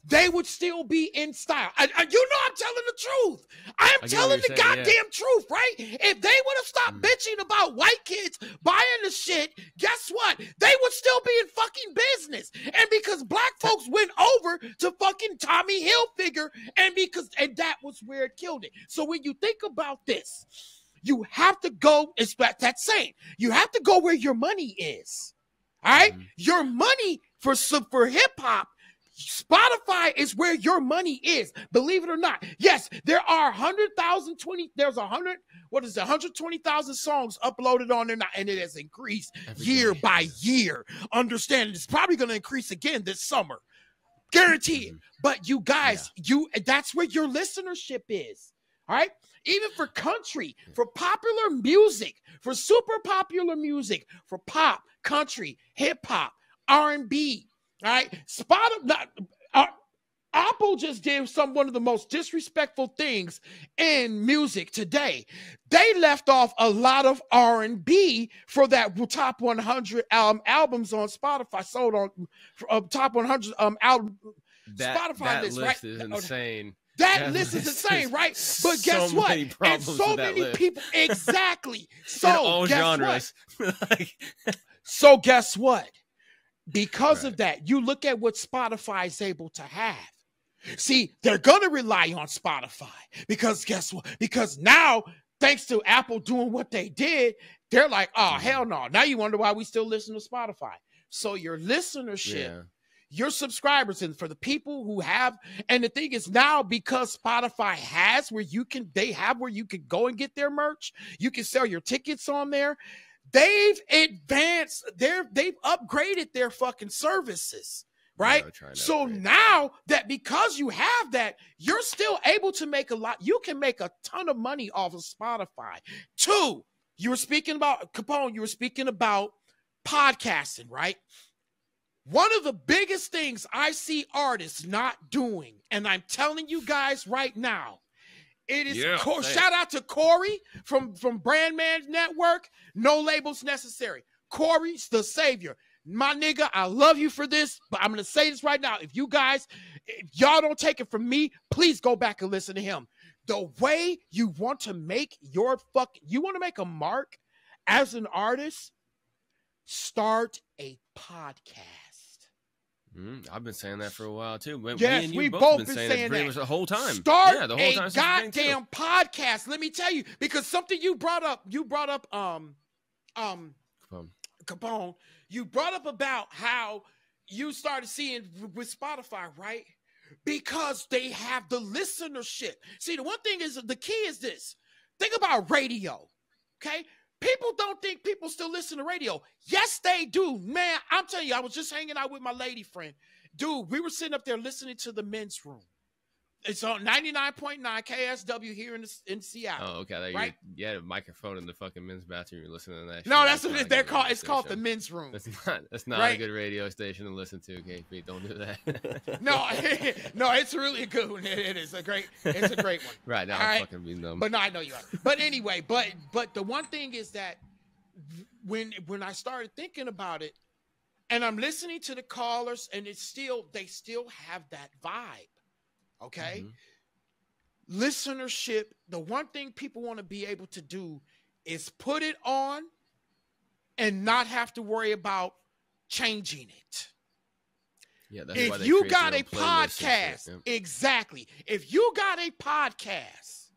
[SPEAKER 4] they would still be in style. I'm telling the truth. I am telling the goddamn truth, right? If they would have stopped bitching about white kids buying the shit, guess what? They would still be in fucking business. And because black folks went over to fucking Tommy Hilfiger, and that was where it killed it. So when you think about this, you have to go, it's that saying, you have to go where your money is. All right? Your money for hip hop, Spotify is where your money is, believe it or not. Yes, there are 120,000 songs uploaded on there now, and it has increased year by year. Understand, it's probably going to increase again this summer. Guarantee it. But you guys, that's where your listenership is. All right? Even for country, for popular music, for super popular music, for pop, country, hip hop, R&B. All right, Apple just did one of the most disrespectful things in music today. They left off a lot of R&B for that top 100 albums on Spotify. Sold on top 100 album. Spotify list,
[SPEAKER 3] list
[SPEAKER 4] right?
[SPEAKER 3] is insane.
[SPEAKER 4] That list is insane, right? But guess what? And so many people, exactly. So
[SPEAKER 3] in all genres.
[SPEAKER 4] So guess what? Because of that, you look at what Spotify is able to have. See, they're going to rely on Spotify because guess what? Because now, thanks to Apple doing what they did, they're like, oh, hell no. Now you wonder why we still listen to Spotify. So your listenership, your subscribers, and for the people who have, and the thing is now because Spotify has where you can go and get their merch, you can sell your tickets on there. They've advanced, they've upgraded their fucking services, right? So now that because you have that, you're still able to make a lot. You can make a ton of money off of Spotify. Two, you were speaking about, Capone, you were speaking about podcasting, right? One of the biggest things I see artists not doing, and I'm telling you guys right now, it is shout out to Corey from Brandman Network. No labels necessary. Corey's the savior. My nigga, I love you for this, but I'm going to say this right now. If y'all don't take it from me, please go back and listen to him. The way you want to make you want to make a mark as an artist, start a podcast.
[SPEAKER 3] I've been saying that for a while too.
[SPEAKER 4] Yes, we've both been saying that
[SPEAKER 3] the whole time.
[SPEAKER 4] Start the whole time a goddamn podcast. Let me tell you, because something you brought up, Capone. You brought up about how you started seeing with Spotify, right? Because they have the listenership. See, the one thing is, the key is this. Think about radio, okay? People don't think people still listen to radio. Yes, they do. Man, I'm telling you, I was just hanging out with my lady friend. Dude, we were sitting up there listening to The Men's Room. It's on 99.9 KSW here in Seattle.
[SPEAKER 3] Oh, okay.
[SPEAKER 4] Right?
[SPEAKER 3] You had a microphone in the fucking men's bathroom. You're listening to that.
[SPEAKER 4] No, that's what they're called. It's called The Men's Room.
[SPEAKER 3] That's not
[SPEAKER 4] right?
[SPEAKER 3] a good radio station to listen to, KP. Don't do that.
[SPEAKER 4] No, it's really a good one. It's a great one.
[SPEAKER 3] Right now, I'm fucking being dumb.
[SPEAKER 4] But no, I know you are. But anyway, but the one thing is that when I started thinking about it, and I'm listening to the callers, and they still have that vibe. Okay. Listenership, the one thing people want to be able to do is put it on and not have to worry about changing it.
[SPEAKER 3] Yeah, that's why
[SPEAKER 4] if
[SPEAKER 3] they
[SPEAKER 4] you
[SPEAKER 3] create
[SPEAKER 4] got
[SPEAKER 3] their
[SPEAKER 4] a
[SPEAKER 3] own playlists and
[SPEAKER 4] podcast,
[SPEAKER 3] shit, yeah.
[SPEAKER 4] exactly. If you got a podcast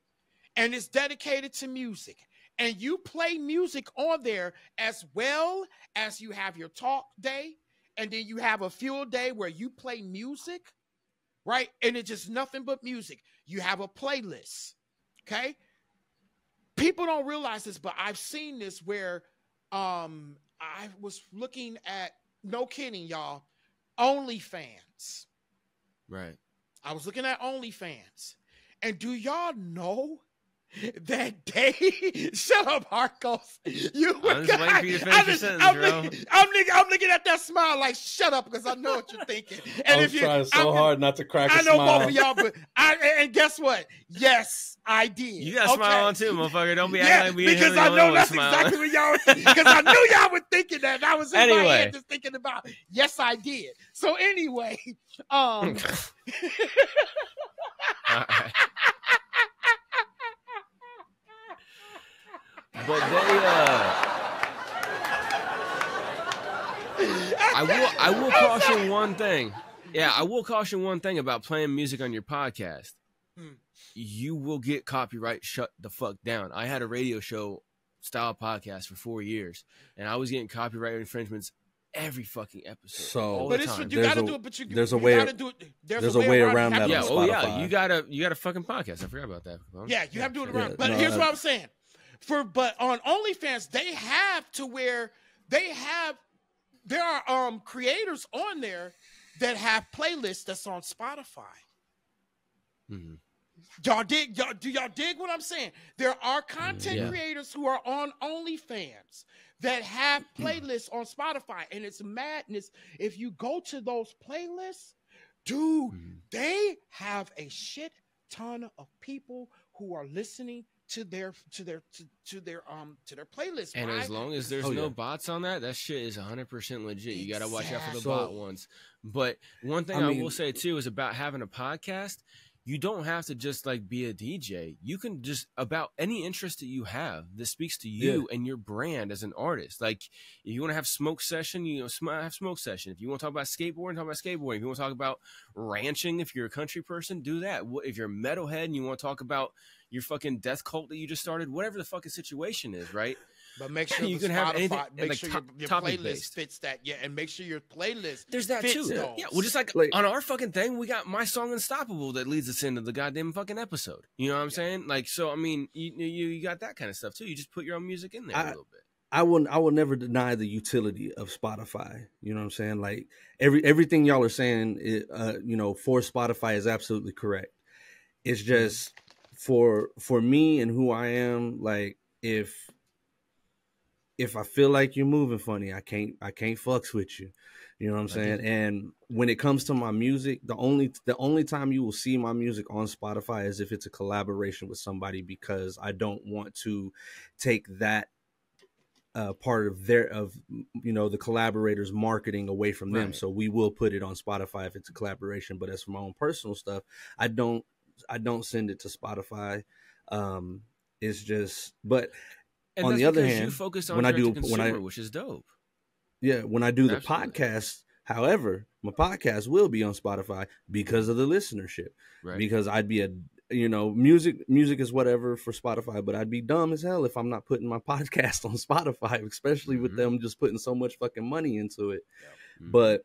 [SPEAKER 4] and it's dedicated to music, and you play music on there as well as you have your talk day, and then you have a field day where you play music, right? And it's just nothing but music. You have a playlist, okay? People don't realize this, but I've seen this where I was looking at, no kidding, y'all, OnlyFans.
[SPEAKER 3] Right.
[SPEAKER 4] I was looking at OnlyFans. And do y'all know that they shut up, Harkos? You
[SPEAKER 3] I'm just waiting for you to finish your sentence, bro.
[SPEAKER 4] I'm looking at that smile like, shut up, because I know what you're thinking. And
[SPEAKER 1] I'm trying so hard not to crack a
[SPEAKER 4] I know
[SPEAKER 1] smile.
[SPEAKER 4] both of y'all, but and guess what? Yes, I did.
[SPEAKER 3] You got to smile on too, motherfucker. Don't be
[SPEAKER 4] Yeah,
[SPEAKER 3] acting like we ain't
[SPEAKER 4] because
[SPEAKER 3] the
[SPEAKER 4] I
[SPEAKER 3] only
[SPEAKER 4] know
[SPEAKER 3] one
[SPEAKER 4] that's
[SPEAKER 3] smiling.
[SPEAKER 4] exactly what y'all were thinking. Because I knew y'all were thinking that. And I was in my
[SPEAKER 3] Anyway.
[SPEAKER 4] head just thinking about, yes, I did. So anyway,
[SPEAKER 3] All right. But I will caution one thing. Yeah, I will caution one thing about playing music on your podcast. You will get copyright shut the fuck down. I had a radio show style podcast for 4 years, and I was getting copyright infringements every fucking episode.
[SPEAKER 1] So-
[SPEAKER 3] all
[SPEAKER 4] but
[SPEAKER 3] the
[SPEAKER 4] it's
[SPEAKER 3] time.
[SPEAKER 4] you got to do it. But
[SPEAKER 1] there's a
[SPEAKER 4] you
[SPEAKER 1] way-
[SPEAKER 4] gotta do it.
[SPEAKER 1] there's a way around that
[SPEAKER 3] Yeah,
[SPEAKER 1] on
[SPEAKER 3] oh yeah,
[SPEAKER 1] Spotify.
[SPEAKER 3] you got a fucking podcast. I forgot about that.
[SPEAKER 4] Yeah, you have to do it
[SPEAKER 1] sure.
[SPEAKER 4] around.
[SPEAKER 1] Yeah,
[SPEAKER 4] But
[SPEAKER 1] no,
[SPEAKER 4] here's what I'm saying. But on OnlyFans, they have to where there are creators on there that have playlists that's on Spotify.
[SPEAKER 3] Mhm.
[SPEAKER 4] Do y'all dig what I'm saying? There are content
[SPEAKER 3] Yeah.
[SPEAKER 4] creators who are on OnlyFans that have playlists on Spotify, and it's madness. If you go to those playlists, dude, they have a shit ton of people who are listening to their playlist.
[SPEAKER 3] And
[SPEAKER 4] right?
[SPEAKER 3] as long as there's
[SPEAKER 1] Oh,
[SPEAKER 3] no
[SPEAKER 1] yeah.
[SPEAKER 3] bots on that, that shit is 100% legit. You got to watch out for the
[SPEAKER 1] Exactly.
[SPEAKER 3] bot ones. But one thing
[SPEAKER 1] I
[SPEAKER 3] I
[SPEAKER 1] mean-
[SPEAKER 3] will say too is about having a podcast. You don't have to just like be a DJ. You can just about any interest that you have that speaks to you and your brand as an artist. Like if you want to have smoke session, have smoke session. If you want to talk about skateboarding, talk about skateboarding. If you want to talk about ranching, if you're a country person, do that. If you're a metalhead and you want to talk about your fucking death cult that you just started, whatever the fucking situation is, right?
[SPEAKER 4] But make sure
[SPEAKER 3] You
[SPEAKER 4] the
[SPEAKER 3] can have anything,
[SPEAKER 4] Spotify, make
[SPEAKER 3] like,
[SPEAKER 4] sure your
[SPEAKER 3] topic
[SPEAKER 4] playlist
[SPEAKER 3] based.
[SPEAKER 4] fits that. Yeah, and make sure your playlist
[SPEAKER 3] There's that
[SPEAKER 4] fits
[SPEAKER 3] too.
[SPEAKER 4] those.
[SPEAKER 3] Yeah, well, just like on our fucking thing, we got my song "Unstoppable" that leads us into the goddamn fucking episode. You know what I'm saying? Like, so I mean, you got that kind of stuff too. You just put your own music in there a little bit.
[SPEAKER 1] I will never deny the utility of Spotify. You know what I'm saying? Like everything y'all are saying, for Spotify is absolutely correct. It's just for me and who I am. Like if I feel like you're moving funny, I can't fucks with you. You know what I'm saying? And when it comes to my music, the only time you will see my music on Spotify is if it's a collaboration with somebody, because I don't want to take that part of the collaborators marketing away from them.
[SPEAKER 3] Right.
[SPEAKER 1] So we will put it on Spotify if it's a collaboration. But as for my own personal stuff, I don't send it to Spotify. It's just, but
[SPEAKER 3] And
[SPEAKER 1] on
[SPEAKER 3] that's
[SPEAKER 1] the other
[SPEAKER 3] because
[SPEAKER 1] hand,
[SPEAKER 3] you focus on
[SPEAKER 1] when I do-
[SPEAKER 3] consumer, which is dope.
[SPEAKER 1] yeah, when I do the
[SPEAKER 3] Absolutely.
[SPEAKER 1] podcast, however, my podcast will be on Spotify because of the listenership.
[SPEAKER 3] Right.
[SPEAKER 1] Because I'd be music is whatever for Spotify, but I'd be dumb as hell if I'm not putting my podcast on Spotify, especially with them just putting so much fucking money into it. But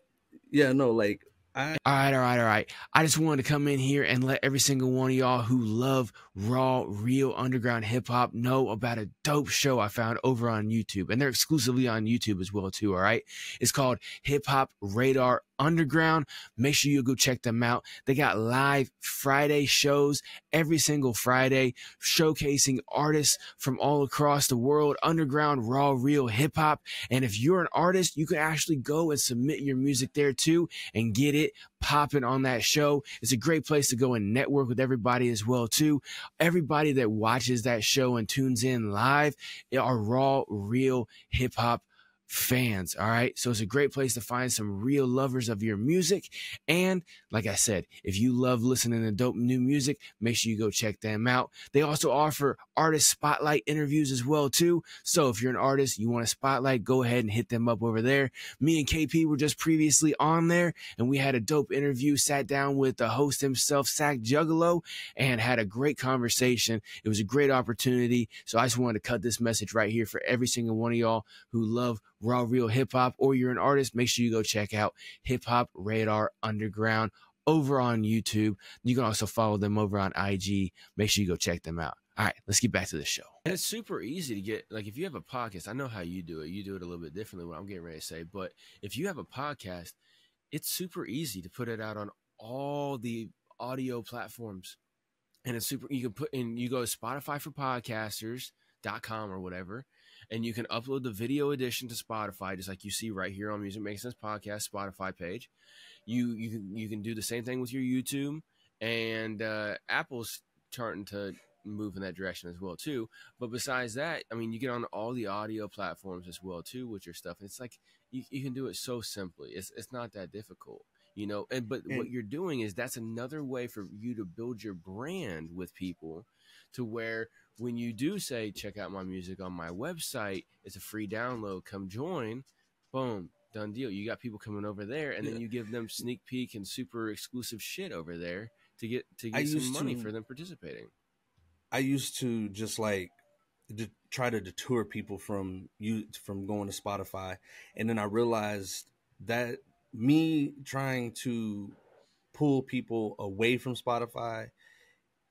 [SPEAKER 1] yeah, no, like
[SPEAKER 2] All right. I just wanted to come in here and let every single one of y'all who love raw, real underground hip hop know about a dope show I found over on YouTube. And they're exclusively on YouTube as well, too. All right. It's called Hip Hop Radar Underground. Make sure you go check them out. They got live Friday shows every single Friday, showcasing artists from all across the world, underground, raw, real hip hop. And if you're an artist, you can actually go and submit your music there too and get it popping on that show. It's a great place to go and network with everybody as well too. Everybody that watches that show and tunes in live are raw, real hip hop fans. All right. So it's a great place to find some real lovers of your music. And like I said, if you love listening to dope new music, make sure you go check them out. They also offer artist spotlight interviews as well too. So if you're an artist, you want a spotlight, go ahead and hit them up over there. Me and KP were just previously on there and we had a dope interview, sat down with the host himself, Sack Juggalo, and had a great conversation. It was a great opportunity. So I just wanted to cut this message right here for every single one of y'all who love raw, real hip hop, or you're an artist. Make sure you go check out Hip Hop Radar Underground over on YouTube. You can also follow them over on IG. Make sure you go check them out. All right, let's get back to the show.
[SPEAKER 3] And it's super easy to get, like, if you have a podcast, I know how you do it. You do it a little bit differently, what I'm getting ready to say. But if you have a podcast, it's super easy to put it out on all the audio platforms. And it's super, you can put in, you go to Spotify for podcasters.com or whatever, and you can upload the video edition to Spotify, just like you see right here on Music Makes Sense Podcast Spotify page. You can do the same thing with your YouTube, and Apple's starting to move in that direction as well too. But besides that, I mean, you get on all the audio platforms as well too with your stuff. It's like you can do it so simply. It's not that difficult, you know. But what you're doing is that's another way for you to build your brand with people, to where when you do say, check out my music on my website, it's a free download, come join, boom, done deal. You got people coming over there, and then you give them sneak peek and super exclusive shit over there to get some money for them participating.
[SPEAKER 1] I used to just like try to deter people from going to Spotify, and then I realized that me trying to pull people away from Spotify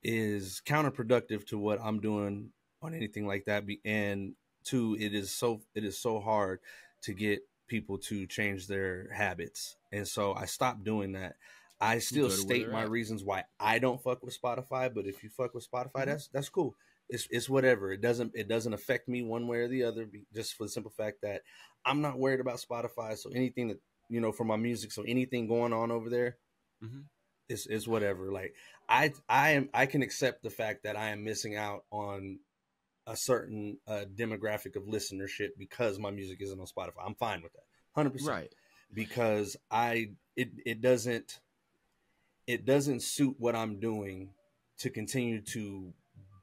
[SPEAKER 1] is counterproductive to what I'm doing on anything like that. And two, it is so hard to get people to change their habits. And so I stopped doing that. I still state my reasons why I don't fuck with Spotify, but if you fuck with Spotify, that's cool. It's whatever. It doesn't affect me one way or the other, just for the simple fact that I'm not worried about Spotify. So anything that, you know, for my music, so anything going on over there, is whatever. Like I can accept the fact that I am missing out on a certain demographic of listenership because my music isn't on Spotify. I'm fine with that, 100%.
[SPEAKER 3] Right.
[SPEAKER 1] Because it doesn't suit what I'm doing to continue to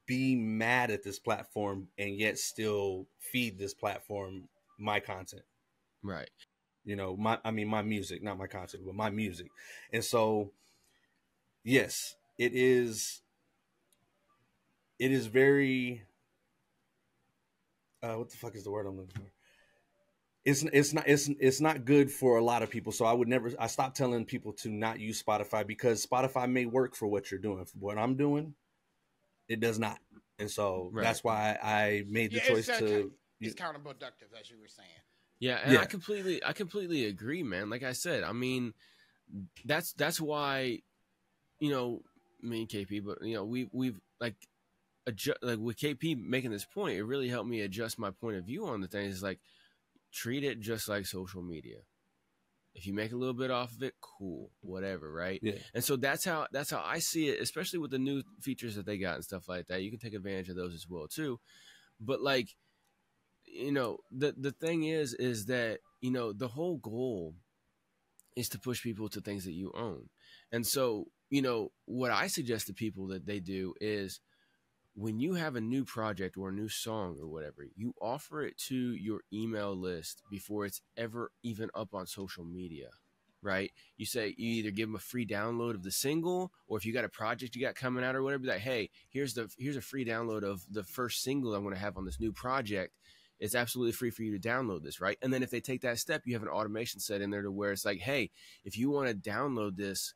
[SPEAKER 1] be mad at this platform and yet still feed this platform my content.
[SPEAKER 3] Right.
[SPEAKER 1] You know, my music, not my content, but my music. And so, yes, it is very, what the fuck is the word I'm looking for? It's not good for a lot of people. So I stopped telling people to not use Spotify, because Spotify may work for what you're doing. For what I'm doing, it does not. And so that's why I made the choice to.
[SPEAKER 4] It's counterproductive, as you were saying.
[SPEAKER 3] Yeah, and I completely agree, man. Like I said, I mean, that's why, you know, me and KP, but you know, we've like with KP making this point, it really helped me adjust my point of view on the thing. Is like, treat it just like social media. If you make a little bit off of it, cool, whatever, right?
[SPEAKER 1] Yeah.
[SPEAKER 3] And so that's how I see it, especially with the new features that they got and stuff like that. You can take advantage of those as well too. But like, you know, the thing is that, you know, the whole goal is to push people to things that you own. And so, you know, what I suggest to people that they do is, when you have a new project or a new song or whatever, you offer it to your email list before it's ever even up on social media, right? You say, you either give them a free download of the single, or if you got a project you got coming out or whatever, like, hey, here's a free download of the first single I'm going to have on this new project. It's absolutely free for you to download this, right? And then if they take that step, you have an automation set in there to where it's like, hey, if you want to download this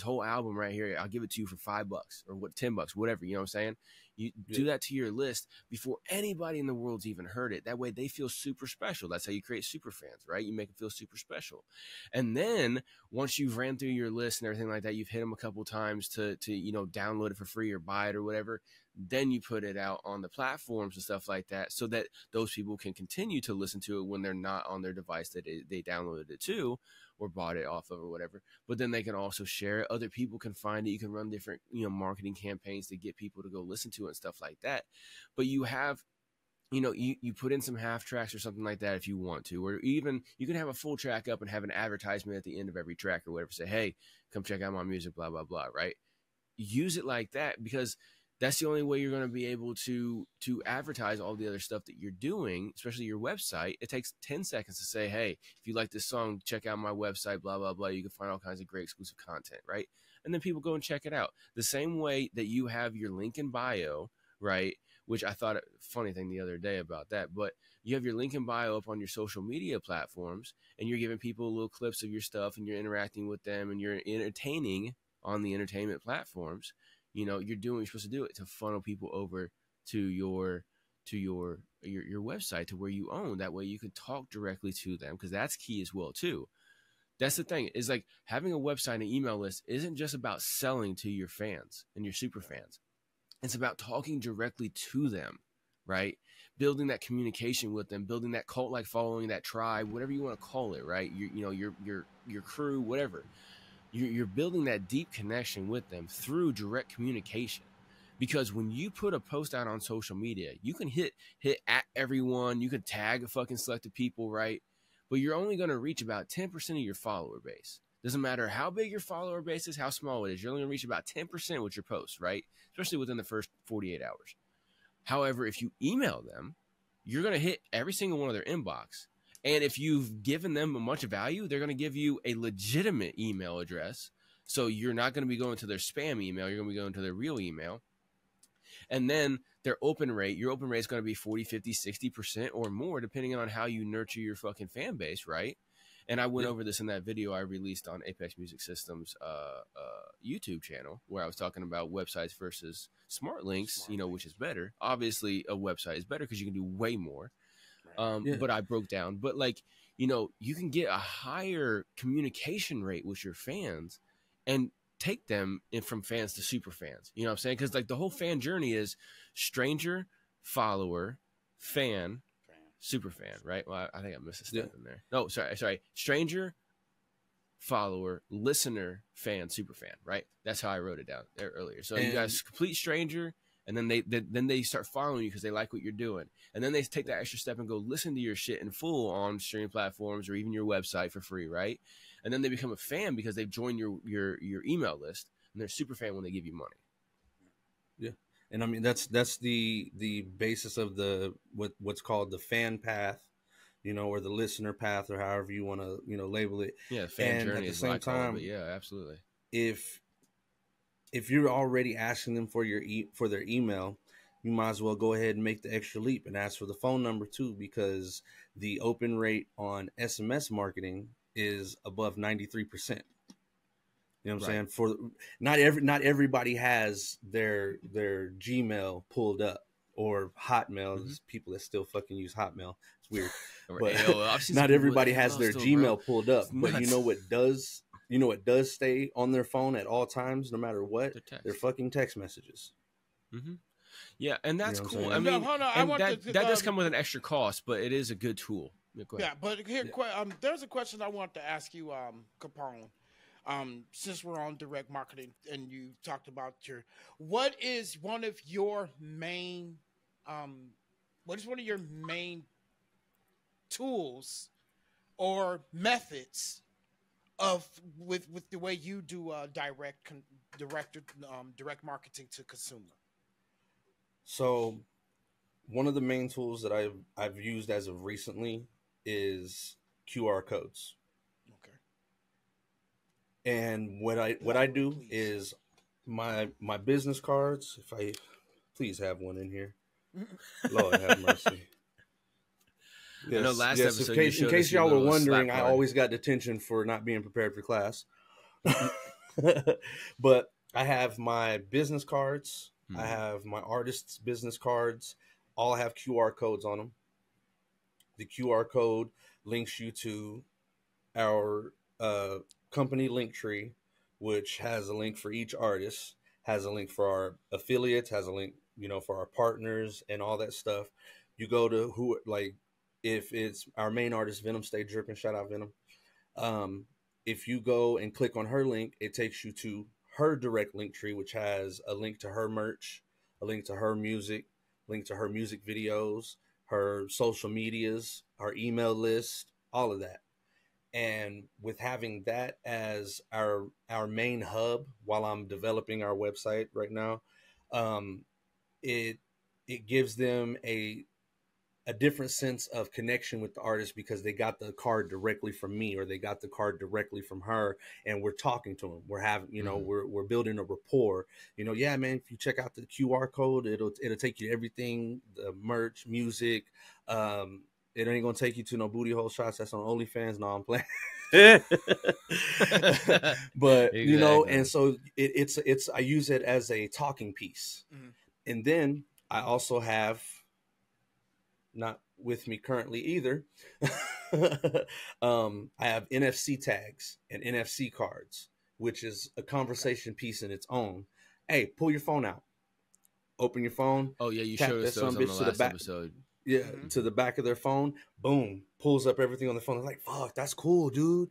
[SPEAKER 3] whole album right here, I'll give it to you for $5 or $10, whatever, you know what I'm saying? You do that to your list before anybody in the world's even heard it. That way they feel super special. That's how you create super fans, right? You make them feel super special. And then once you've ran through your list and everything like that, you've hit them a couple times to you know, download it for free or buy it or whatever. Then you put it out on the platforms and stuff like that, so that those people can continue to listen to it when they're not on their device that they downloaded it to. or bought it off of or whatever. But then they can also share it. Other people can find it. You can run different, marketing campaigns to get people to go listen to it and stuff like that. But you have, you put in some half tracks or something like that if you want to, or even you can have a full track up and have an advertisement at the end of every track or whatever. Say, hey, come check out my music, blah, blah, blah, right? Use it like that, because that's the only way you're going to be able to advertise all the other stuff that you're doing, especially your website. It takes 10 seconds to say, hey, if you like this song, check out my website, blah, blah, blah. You can find all kinds of great exclusive content, right? And then people go and check it out. The same way that you have your link in bio, right? Which I thought a funny thing the other day about that, but you have your link in bio up on your social media platforms, and you're giving people little clips of your stuff, and you're interacting with them, and you're entertaining on the entertainment platforms. You're doing what you're supposed to do it to funnel people over to your website, to where you own. That way you can talk directly to them, because that's key as well too. That's the thing, is like having a website and email list isn't just about selling to your fans and your super fans. It's about talking directly to them, right? Building that communication with them, building that cult-like following, that tribe, whatever you want to call it, right? Your crew, whatever. You're building that deep connection with them through direct communication. Because when you put a post out on social media, you can hit at everyone, you can tag fucking selected people, right? But you're only going to reach about 10% of your follower base. Doesn't matter how big your follower base is, how small it is, you're only going to reach about 10% with your posts, right? Especially within the first 48 hours. However, if you email them, you're going to hit every single one of their inbox. And if you've given them a much value, they're going to give you a legitimate email address. So you're not going to be going to their spam email. You're going to be going to their real email. And then your open rate is going to be 40, 50, 60% or more, depending on how you nurture your fucking fan base, right? And I went over this in that video I released on Apex Music Systems YouTube channel, where I was talking about websites versus smart links, which is better. Obviously, a website is better because you can do way more. But I broke down. But you can get a higher communication rate with your fans and take them from fans to super fans. You know what I'm saying? Because the whole fan journey is stranger, follower, fan, super fan, right? Well, I think I missed a step in there. No, sorry. Stranger, follower, listener, fan, super fan, right? That's how I wrote it down there earlier. So you guys complete stranger, and then they start following you because they like what you're doing. And then they take that extra step and go listen to your shit in full on streaming platforms or even your website for free, right? And then they become a fan because they've joined your email list, and they're a super fan when they give you money.
[SPEAKER 1] Yeah. And I mean, that's the basis of what's called the fan path, or the listener path, or however you want to, label it.
[SPEAKER 3] Yeah. Fan journey
[SPEAKER 1] at the same time,
[SPEAKER 3] yeah, absolutely.
[SPEAKER 1] If you're already asking them for for their email, you might as well go ahead and make the extra leap and ask for the phone number too, because the open rate on SMS marketing is above 93%. You know what I'm saying? For not everybody has their Gmail pulled up, or Hotmail. There's people that still fucking use Hotmail. It's weird. But not everybody has their Gmail pulled up. But you know what does? Does stay on their phone at all times, no matter what? Their fucking text messages.
[SPEAKER 3] Mm-hmm. Yeah, and that's cool. I
[SPEAKER 4] No,
[SPEAKER 3] mean,
[SPEAKER 4] hold on.
[SPEAKER 3] that does come with an extra cost, but it is a good tool.
[SPEAKER 4] Yeah, but here, there's a question I want to ask you, Capone. Since we're on direct marketing and you talked about what is one of your main tools or methods with the way you do direct marketing to consumer?
[SPEAKER 1] So one of the main tools that I've used as of recently is QR codes. And what I do is my business cards. If I please have one in here, Lord have mercy.
[SPEAKER 3] Yes, I know last episode
[SPEAKER 1] in case y'all were wondering, I always got detention for not being prepared for class. But I have my business cards. I have my artist's business cards. All have QR codes on them. The QR code links you to our company link tree, which has a link for each artist, has a link for our affiliates, has a link, for our partners and all that stuff. You go to if it's our main artist, Venom, stay dripping. Shout out Venom. if you go and click on her link, it takes you to her direct link tree, which has a link to her merch, a link to her music, link to her music videos, her social medias, her email list, all of that. And with having that as our main hub while I'm developing our website right now, um, it gives them a different sense of connection with the artist because they got the card directly from me, or they got the card directly from her, and we're talking to them. We're having, we're building a rapport. Yeah, man, if you check out the QR code, it'll take you to everything, the merch, music. It ain't gonna take you to no booty hole shots. That's on OnlyFans. No, I'm playing. But
[SPEAKER 3] Exactly.
[SPEAKER 1] and so it's I use it as a talking piece. And then I also have, not with me currently either, I have NFC tags and NFC cards, which is a conversation piece in its own. Hey, pull your phone out, open your phone.
[SPEAKER 3] Oh yeah, you
[SPEAKER 1] tap
[SPEAKER 3] showed
[SPEAKER 1] that
[SPEAKER 3] us those
[SPEAKER 1] son
[SPEAKER 3] on
[SPEAKER 1] bitch
[SPEAKER 3] the
[SPEAKER 1] to the
[SPEAKER 3] last
[SPEAKER 1] back.
[SPEAKER 3] episode.
[SPEAKER 1] Yeah, to the back of their phone. Boom, pulls up everything on the phone. I'm like, fuck, that's cool, dude.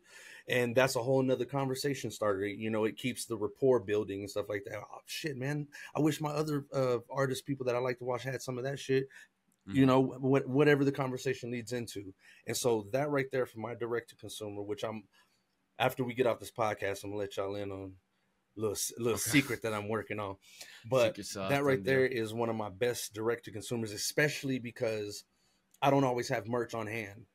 [SPEAKER 1] And that's a whole nother conversation starter. It keeps the rapport building and stuff like that. Oh shit, man, I wish my other artist people that I like to watch had some of that shit. Whatever the conversation leads into. And so that right there for my direct to consumer, which after we get off this podcast, I'm gonna let y'all in on little secret that I'm working on. But that right there is one of my best direct to consumers, especially because I don't always have merch on hand.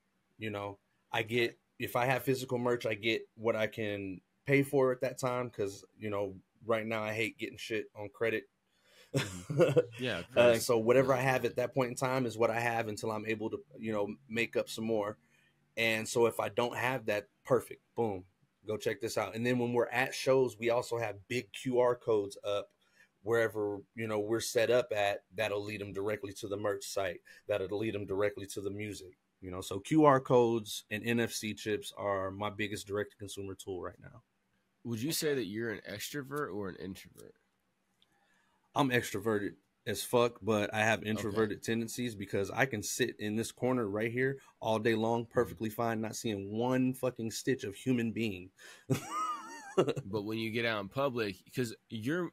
[SPEAKER 1] I get, if I have physical merch, I get what I can pay for at that time. Cause right now I hate getting shit on credit.
[SPEAKER 3] Yeah.
[SPEAKER 1] So whatever I have at that point in time is what I have until I'm able to, make up some more. And so if I don't have that, perfect, boom, go check this out. And then when we're at shows, we also have big QR codes up wherever, we're set up at, that'll lead them directly to the merch site, that'll lead them directly to the music. So QR codes and NFC chips are my biggest direct to consumer tool right now.
[SPEAKER 3] Would you say that you're an extrovert or an introvert?
[SPEAKER 1] I'm extroverted as fuck, but I have introverted tendencies because I can sit in this corner right here all day long, perfectly fine, not seeing one fucking stitch of human being.
[SPEAKER 3] But when you get out in public, because your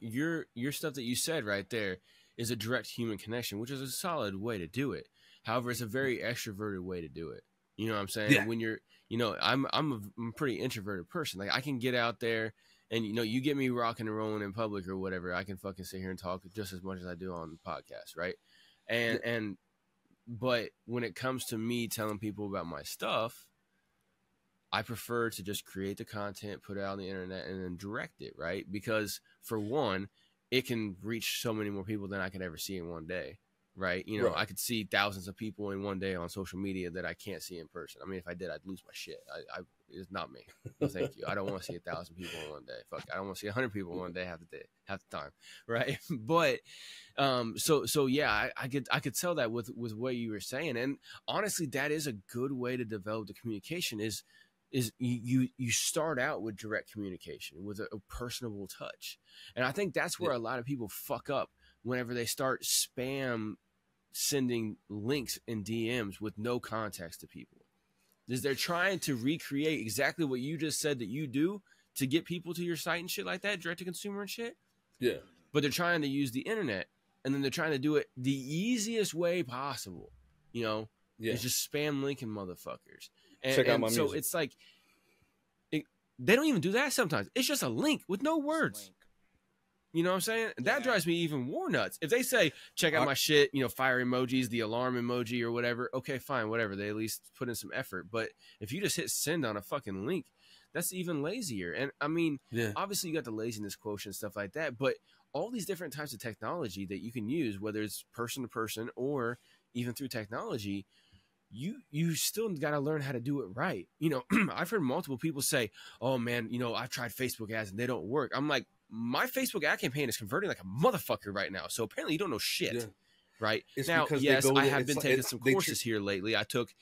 [SPEAKER 3] stuff that you said right there is a direct human connection, which is a solid way to do it. However, it's a very extroverted way to do it. You know what I'm saying?
[SPEAKER 1] Yeah.
[SPEAKER 3] When you're, I'm a pretty introverted person. Like I can get out there. And, you get me rocking and rolling in public or whatever, I can fucking sit here and talk just as much as I do on the podcast, right? But when it comes to me telling people about my stuff, I prefer to just create the content, put it out on the internet, and then direct it, right? Because, for one, it can reach so many more people than I could ever see in one day, right?
[SPEAKER 1] Right.
[SPEAKER 3] I could see thousands of people in one day on social media that I can't see in person. I mean, if I did, I'd lose my shit. It's not me. No, thank you. I don't want to see 1,000 people in one day. Fuck, I don't want to see 100 people in one day half the time, right? But so yeah, I could tell that with what you were saying, and honestly, that is a good way to develop the communication. Is you start out with direct communication with a personable touch, and I think that's where a lot of people fuck up whenever they start spam sending links in DMs with no context to people. Is they're trying to recreate exactly what you just said that you do to get people to your site and shit like that, direct to consumer and shit.
[SPEAKER 1] Yeah.
[SPEAKER 3] But they're trying to use the internet, and then they're trying to do it the easiest way possible. It's just spam linking motherfuckers.
[SPEAKER 1] Check out my music.
[SPEAKER 3] So it's like they don't even do that sometimes. It's just a link with no words. You know what I'm saying? That drives me even more nuts. If they say, check out my shit, fire emojis, the alarm emoji or whatever, okay, fine, whatever. They at least put in some effort. But if you just hit send on a fucking link, that's even lazier. And I mean, obviously you got the laziness quotient and stuff like that, but all these different types of technology that you can use, whether it's person to person or even through technology, you still got to learn how to do it right. I've heard multiple people say, oh man, I've tried Facebook ads and they don't work. I'm like, my Facebook ad campaign is converting like a motherfucker right now. So apparently you don't know shit, right?
[SPEAKER 1] It's
[SPEAKER 3] now, yes, I have been taking some
[SPEAKER 1] they
[SPEAKER 3] courses here lately. I took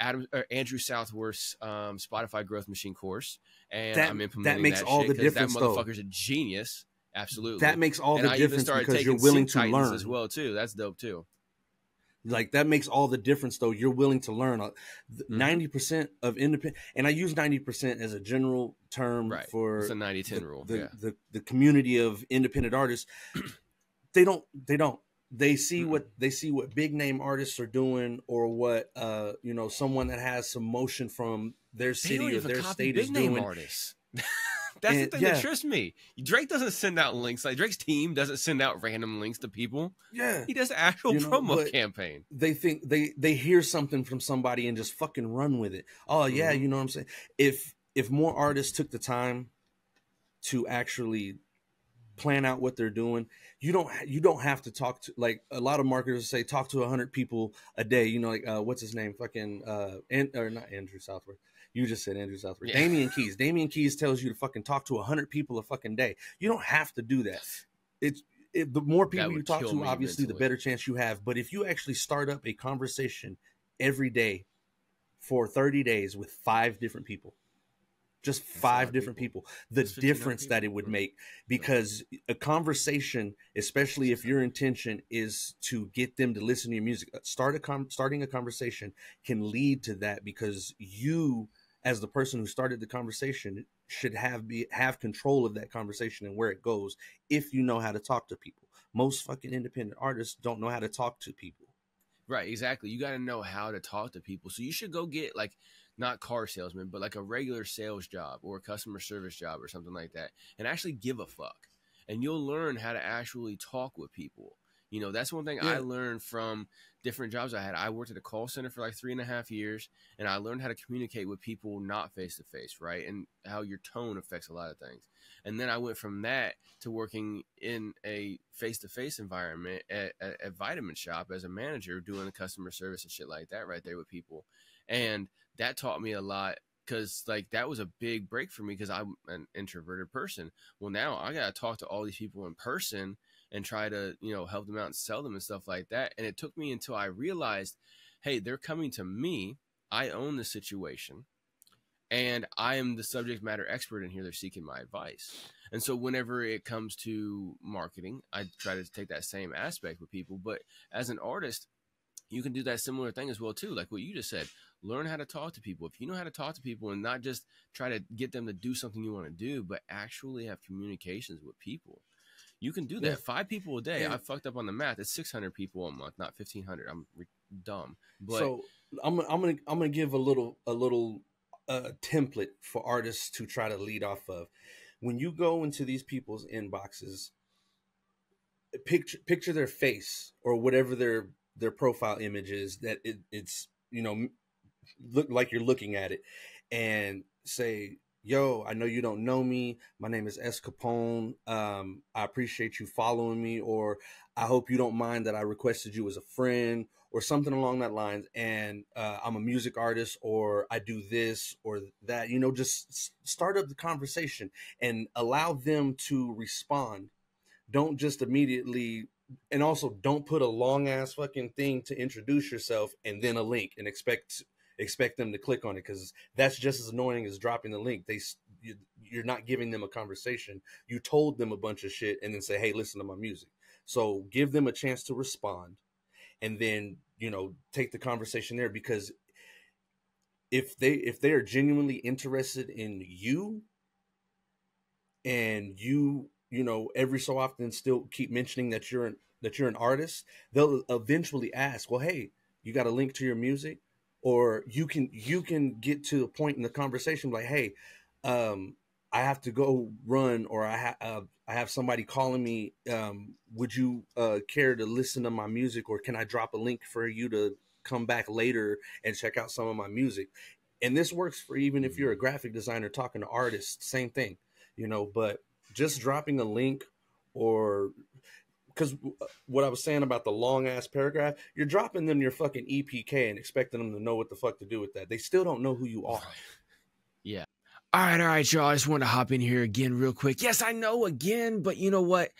[SPEAKER 3] Andrew Southworth's Spotify Growth Machine course, and I'm implementing
[SPEAKER 1] that makes all the difference.
[SPEAKER 3] That motherfucker's a genius. Absolutely,
[SPEAKER 1] that makes all
[SPEAKER 3] and
[SPEAKER 1] the
[SPEAKER 3] I
[SPEAKER 1] difference
[SPEAKER 3] even started
[SPEAKER 1] because
[SPEAKER 3] taking
[SPEAKER 1] you're willing
[SPEAKER 3] Sync
[SPEAKER 1] to
[SPEAKER 3] Titans
[SPEAKER 1] learn
[SPEAKER 3] as well too. That's dope too.
[SPEAKER 1] Like that makes all the difference, though. You're willing to learn. 90% of independent, and I use 90% as a general term
[SPEAKER 3] Right.
[SPEAKER 1] for
[SPEAKER 3] It's a 90-10 rule.
[SPEAKER 1] The community of independent artists. They don't. They see what big name artists are doing, or what someone that has some motion from their city or their state is doing.
[SPEAKER 3] Artists. That's the thing that trips me. Drake doesn't send out links. Like Drake's team doesn't send out random links to people.
[SPEAKER 1] Yeah,
[SPEAKER 3] he does the actual promo campaign.
[SPEAKER 1] They think they hear something from somebody and just fucking run with it. Oh yeah, you know what I'm saying? If more artists took the time to actually plan out what they're doing, you don't have to talk to, like a lot of marketers say, talk to 100 people a day. You know, like what's his name? Fucking or not Andrew Southworth. You just said Andrew Southworth. Yeah. Damian Keys tells you to fucking talk to 100 people a fucking day. You don't have to do that. The more people you talk to, obviously, the better chance you have. But if you actually start up a conversation every day for 30 days with 5 different people, just 5 different people, the difference that it would make, because a conversation, especially if your intention is to get them to listen to your music, starting a conversation can lead to that, because you, as the person who started the conversation, should have control of that conversation and where it goes, if you know how to talk to people. Most fucking independent artists don't know how to talk to people.
[SPEAKER 3] Right, exactly. You got to know how to talk to people. So you should go get, like, not car salesman, but like a regular sales job or a customer service job or something like that, and actually give a fuck. And you'll learn how to actually talk with people. You know, that's one thing I learned from different jobs I had. I worked at a call center for like 3.5 years, and I learned how to communicate with people not face to face, right? And how your tone affects a lot of things. And then I went from that to working in a face-to-face environment at Vitamin Shop as a manager, doing the customer service and shit like that right there with people. And that taught me a lot, because like that was a big break for me, because I'm an introverted person. Well, now I got to talk to all these people in person and try to, help them out and sell them and stuff like that. And it took me until I realized, hey, they're coming to me. I own the situation, and I am the subject matter expert in here. They're seeking my advice. And so whenever it comes to marketing, I try to take that same aspect with people. But as an artist, you can do that similar thing as well too. Like what you just said, learn how to talk to people. If you know how to talk to people and not just try to get them to do something you want to do, but actually have communications with people, you can do that. Yeah. 5 people a day. Yeah. I fucked up on the math. It's 600 people a month, not 1,500. I'm dumb. But
[SPEAKER 1] so I'm gonna give a little template for artists to try to lead off of. When you go into these people's inboxes, picture their face or whatever their profile image is, that it's look like you're looking at it, and say, yo, I know you don't know me. My name is S. Capone. I appreciate you following me, or I hope you don't mind that I requested you as a friend, or something along that lines. And I'm a music artist, or I do this or that. Just start up the conversation and allow them to respond. Don't just immediately, and also don't put a long ass fucking thing to introduce yourself and then a link and expect them to click on it, because that's just as annoying as dropping the link. You're not giving them a conversation. You told them a bunch of shit and then say, hey, listen to my music. So give them a chance to respond, and then take the conversation there, because if they are genuinely interested in you, and you every so often still keep mentioning that you're an artist, they'll eventually ask, well, hey, you got a link to your music? Or you can get to a point in the conversation like, hey, I have to go run, or I have somebody calling me. Would you care to listen to my music, or can I drop a link for you to come back later and check out some of my music? And this works for even if you're a graphic designer talking to artists, same thing, but just dropping a link, or because what I was saying about the long ass paragraph, you're dropping them your fucking EPK and expecting them to know what the fuck to do with that. They still don't know who you are.
[SPEAKER 2] Yeah. All right, y'all. I just want to hop in here again real quick. Yes, I know again, but you know what?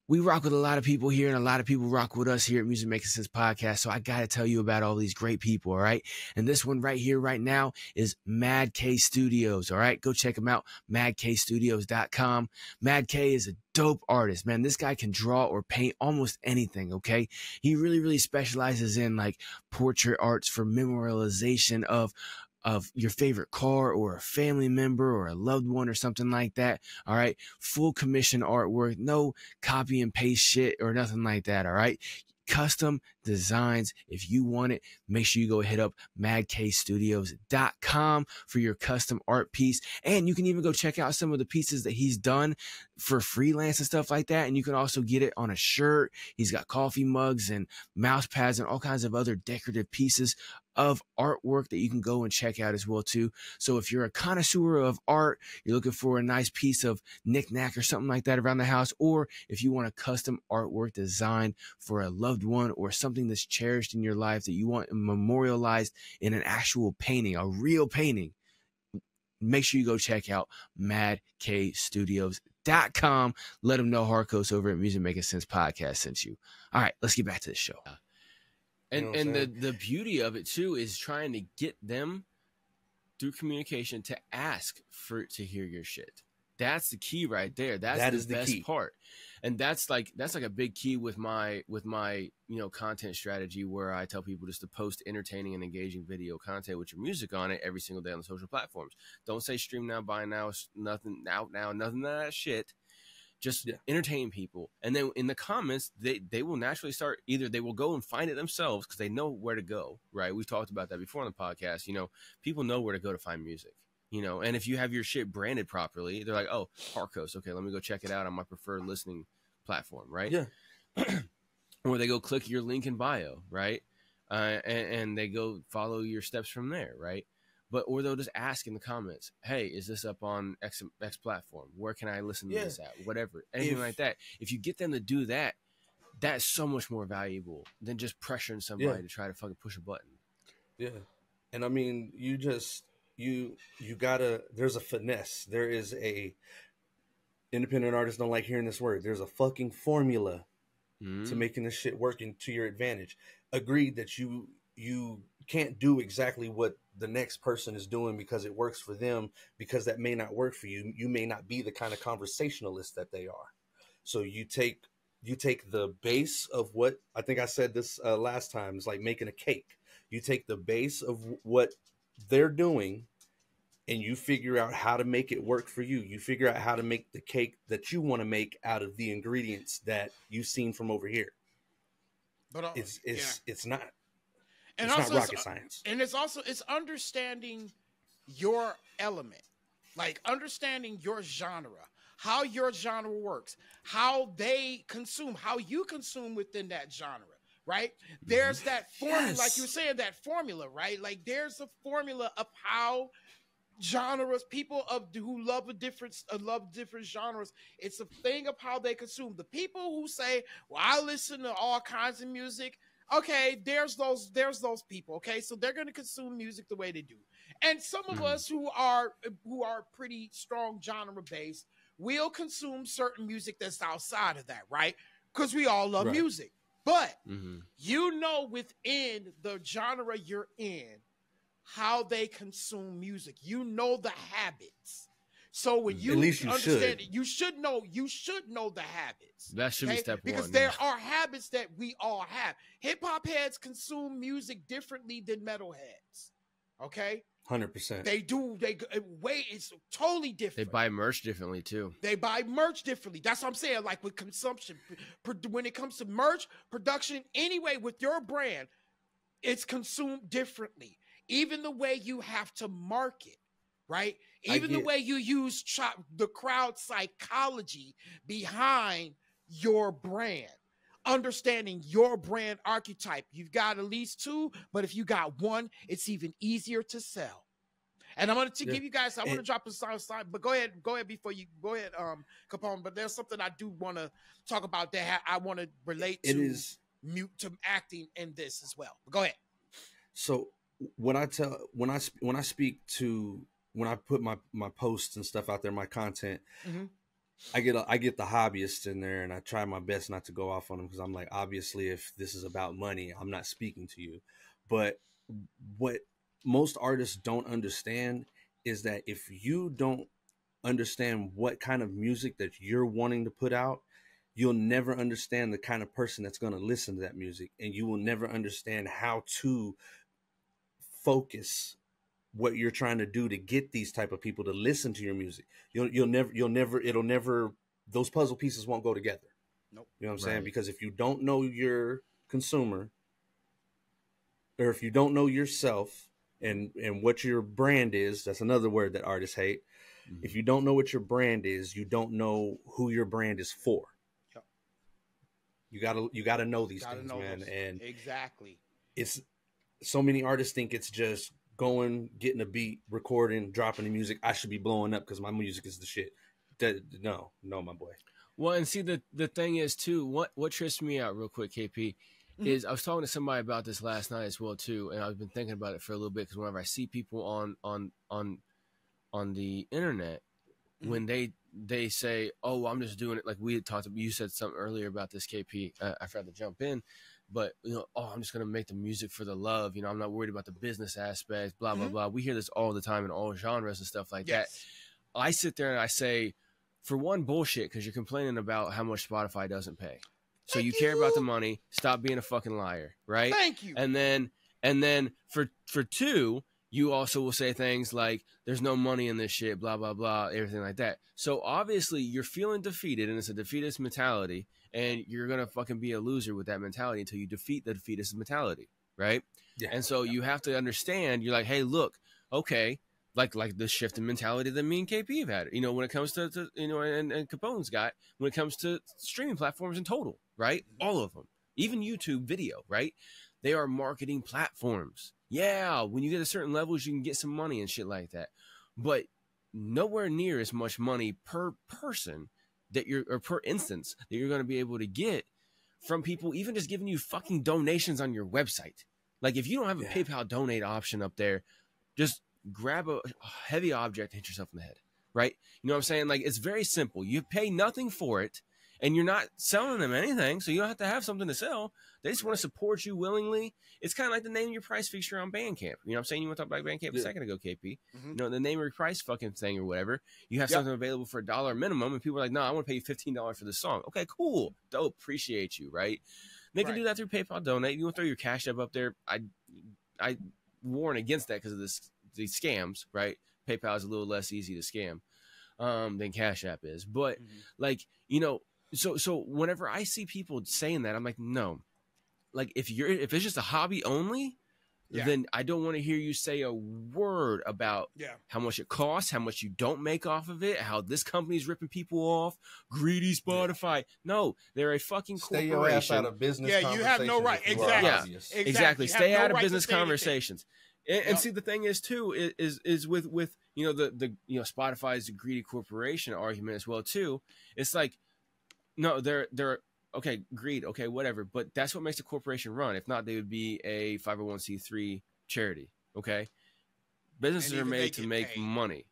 [SPEAKER 2] we rock with a lot of people here, and a lot of people rock with us here at Music Making Sense Podcast. So I got to tell you about all these great people, all right? And this one right here, right now, is Mad K Studios, all right? Go check them out, madkstudios.com. Mad K is a dope artist, man. This guy can draw or paint almost anything, okay? He really, really specializes in like portrait arts for memorialization of your favorite car or a family member or a loved one or something like that. All right. Full commission artwork, no copy and paste shit or nothing like that. All right. Custom designs. If you want it, make sure you go hit up madkstudios.com for your custom art piece. And you can even go check out some of the pieces that he's done for freelance and stuff like that. And you can also get it on a shirt. He's got coffee mugs and mouse pads and all kinds of other decorative pieces of artwork that you can go and check out as well too. So if you're a connoisseur of art, you're looking for a nice piece of knickknack or something like that around the house, or if you want a custom artwork designed for a loved one or something that's cherished in your life that you want memorialized in an actual painting, a real painting, make sure you go check out madkstudios.com. Let them know Harcoast over at Music Making Sense Podcast sent you. All right, let's get back to the show.
[SPEAKER 3] And the beauty of it too is trying to get them through communication to ask to hear your shit. That's the key right there. That's the best part. And that's like a big key with my content strategy, where I tell people just to post entertaining and engaging video content with your music on it every single day on the social platforms. Don't say stream now, buy now, nothing out now, nothing of that shit. Just entertain people. And then in the comments, they will naturally start, either they will go and find it themselves because they know where to go, right? We've talked about that before on the podcast. People know where to go to find music, and if you have your shit branded properly, they're like, oh, Harcoast. Okay, let me go check it out on my preferred listening platform, right?
[SPEAKER 1] Yeah.
[SPEAKER 3] Or they go click your link in bio, right? And they go follow your steps from there, right? Or they'll just ask in the comments, hey, is this up on X platform? Where can I listen to this at? Whatever, anything like that. If you get them to do that, that's so much more valuable than just pressuring somebody to try to fucking push a button.
[SPEAKER 1] Yeah. And I mean, you gotta, there's a finesse. There is independent artists don't like hearing this word. There's a fucking formula to making this shit working to your advantage. Agreed that you can't do exactly what the next person is doing because it works for them, because that may not work for you. You may not be the kind of conversationalist that they are. So you take the base of what, I think I said this last time, it's like making a cake. You take the base of what they're doing and you figure out how to make it work for you. You figure out how to make the cake that you want to make out of the ingredients that you've seen from over here. But it's not. And it's also, not rocket science.
[SPEAKER 4] And it's understanding your element, like understanding your genre, how your genre works, how they consume, how you consume within that genre, right? There's that formula, like you were saying, that formula, right? Like there's a formula of how genres, people who love different genres. It's a thing of how they consume. The people who say, well, I listen to all kinds of music. Okay, there's those people. Okay, so they're going to consume music the way they do, and some of us who are pretty strong genre based will consume certain music that's outside of that, right? Because we all love music, but within the genre you're in, how they consume music, the habits. So when you understand it, you should know the habits.
[SPEAKER 3] That should be step one.
[SPEAKER 4] Because there are habits that we all have. Hip hop heads consume music differently than metal heads. Okay?
[SPEAKER 1] 100%.
[SPEAKER 4] They do. It's totally different.
[SPEAKER 3] They buy merch differently too.
[SPEAKER 4] That's what I'm saying. Like with consumption, when it comes to merch, production, anyway, with your brand, it's consumed differently. Even the way you have to market. Right? Even the way you use the crowd psychology behind your brand, understanding your brand archetype. You've got at least two, but if you got one, it's even easier to sell. And I'm going to give you guys, I want to drop a sign, but go ahead before you go ahead, Capone. But there's something I do want to talk about that I want to relate to acting in this as well. But go ahead.
[SPEAKER 1] So when I speak to, when I put my posts and stuff out there, my content, I get the hobbyists in there, and I try my best not to go off on them because I'm like, obviously, if this is about money, I'm not speaking to you. But what most artists don't understand is that if you don't understand what kind of music that you're wanting to put out, you'll never understand the kind of person that's going to listen to that music, and you will never understand how to focus what you're trying to do to get these type of people to listen to your music. You'll never it'll never, those puzzle pieces won't go together.
[SPEAKER 4] Nope.
[SPEAKER 1] You know what I'm saying?
[SPEAKER 3] Right.
[SPEAKER 1] Because if you don't know your consumer, or if you don't know yourself and what your brand is, that's another word that artists hate.
[SPEAKER 3] Mhm.
[SPEAKER 1] If you don't know what your brand is, you don't know who your brand is for.
[SPEAKER 4] Yep.
[SPEAKER 1] You gotta know these
[SPEAKER 4] Gotta
[SPEAKER 1] things,
[SPEAKER 4] know
[SPEAKER 1] man.
[SPEAKER 4] those.
[SPEAKER 1] And
[SPEAKER 4] Exactly.
[SPEAKER 1] it's, so many artists think it's just going, getting a beat, recording, dropping the music. I should be blowing up because my music is the shit. No, my boy.
[SPEAKER 3] Well, and see, the thing is too, what trips me out real quick, KP, is I was talking to somebody about this last night as well too, and I've been thinking about it for a little bit because whenever I see people on the internet, when they say, "Oh, I'm just doing it," like we had talked about, you said something earlier about this, KP. I forgot to jump in, but "Oh, I'm just gonna make the music for the love." I'm not worried about the business aspects. Blah blah blah. We hear this all the time in all genres and stuff like that.
[SPEAKER 4] Yes.
[SPEAKER 3] I sit there and I say, for one, bullshit, because you're complaining about how much Spotify doesn't pay. So
[SPEAKER 4] Thank
[SPEAKER 3] you care about the
[SPEAKER 4] you.
[SPEAKER 3] money. Stop being a fucking liar, right?
[SPEAKER 4] Thank you.
[SPEAKER 3] And then for two, you also will say things like, "There's no money in this shit," blah blah blah, everything like that. So obviously you're feeling defeated, and it's a defeatist mentality, and you're gonna fucking be a loser with that mentality until you defeat the defeatist mentality, right?
[SPEAKER 1] Yeah.
[SPEAKER 3] And so you have to understand. You're like, hey, look, okay. Like the shift in mentality that me and KP have had, when it comes to and Capone's got, when it comes to streaming platforms in total, right? All of them, even YouTube video, right? They are marketing platforms. Yeah, when you get to certain levels, you can get some money and shit like that, but nowhere near as much money per person or per instance that you're going to be able to get from people even just giving you fucking donations on your website. Like if you don't have a PayPal donate option up there, just grab a heavy object and hit yourself in the head, right? You know what I'm saying? Like it's very simple. You pay nothing for it, and you're not selling them anything, so you don't have to have something to sell. They just want to support you willingly. It's kind of like the name your price feature on Bandcamp. You know what I'm saying? You want to talk about Bandcamp a second ago, KP. The name your price fucking thing or whatever. You have something available for $1 minimum, and people are like, "No, I want to pay you $15 for this song." Okay, cool, dope, appreciate you, right? They can do that through PayPal donate. You want to throw your Cash App up there? I warn against that because of these scams, right? PayPal is a little less easy to scam than Cash App is, but so whenever I see people saying that, I'm like, no, like if it's just a hobby only, then I don't want to hear you say a word about how much it costs, how much you don't make off of it, how this company's ripping people off, greedy Spotify. No, they're a fucking corporation.
[SPEAKER 1] Stay your ass out of business.
[SPEAKER 4] Yeah, you have no right.
[SPEAKER 3] Exactly. Stay out of business conversations. And see, the thing is too is with the Spotify's greedy corporation argument as well too. It's like, no, they're okay, greed, okay, whatever, but that's what makes a corporation run. If not, they would be a 501c3 charity. Okay, businesses are made to make money.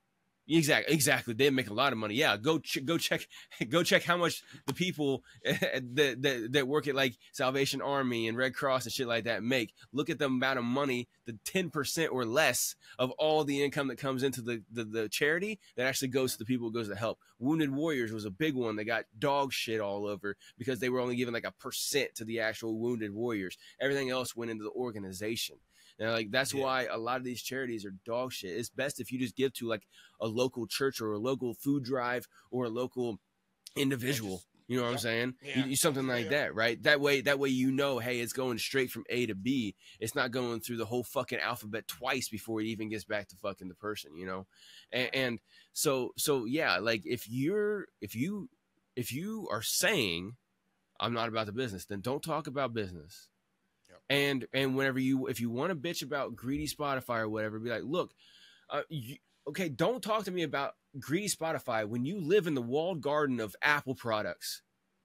[SPEAKER 3] Exactly. They make a lot of money. Yeah, go check how much the people that work at like Salvation Army and Red Cross and shit like that make. Look at the amount of money, the 10% or less of all the income that comes into the charity that actually goes to the people who goes to help. Wounded Warriors was a big one that got dog shit all over because they were only giving like 1% to the actual Wounded Warriors. Everything else went into the organization. And like that's why a lot of these charities are dog shit. It's best if you just give to like a local church or a local food drive or a local individual. You know what I'm saying? You something like that, right? That way, hey, it's going straight from A to B. It's not going through the whole fucking alphabet twice before it even gets back to fucking the person, And so yeah, like if you are saying I'm not about the business, then don't talk about business. And whenever if you want to bitch about greedy Spotify or whatever, be like, look, okay, don't talk to me about greedy Spotify when you live in the walled garden of Apple products.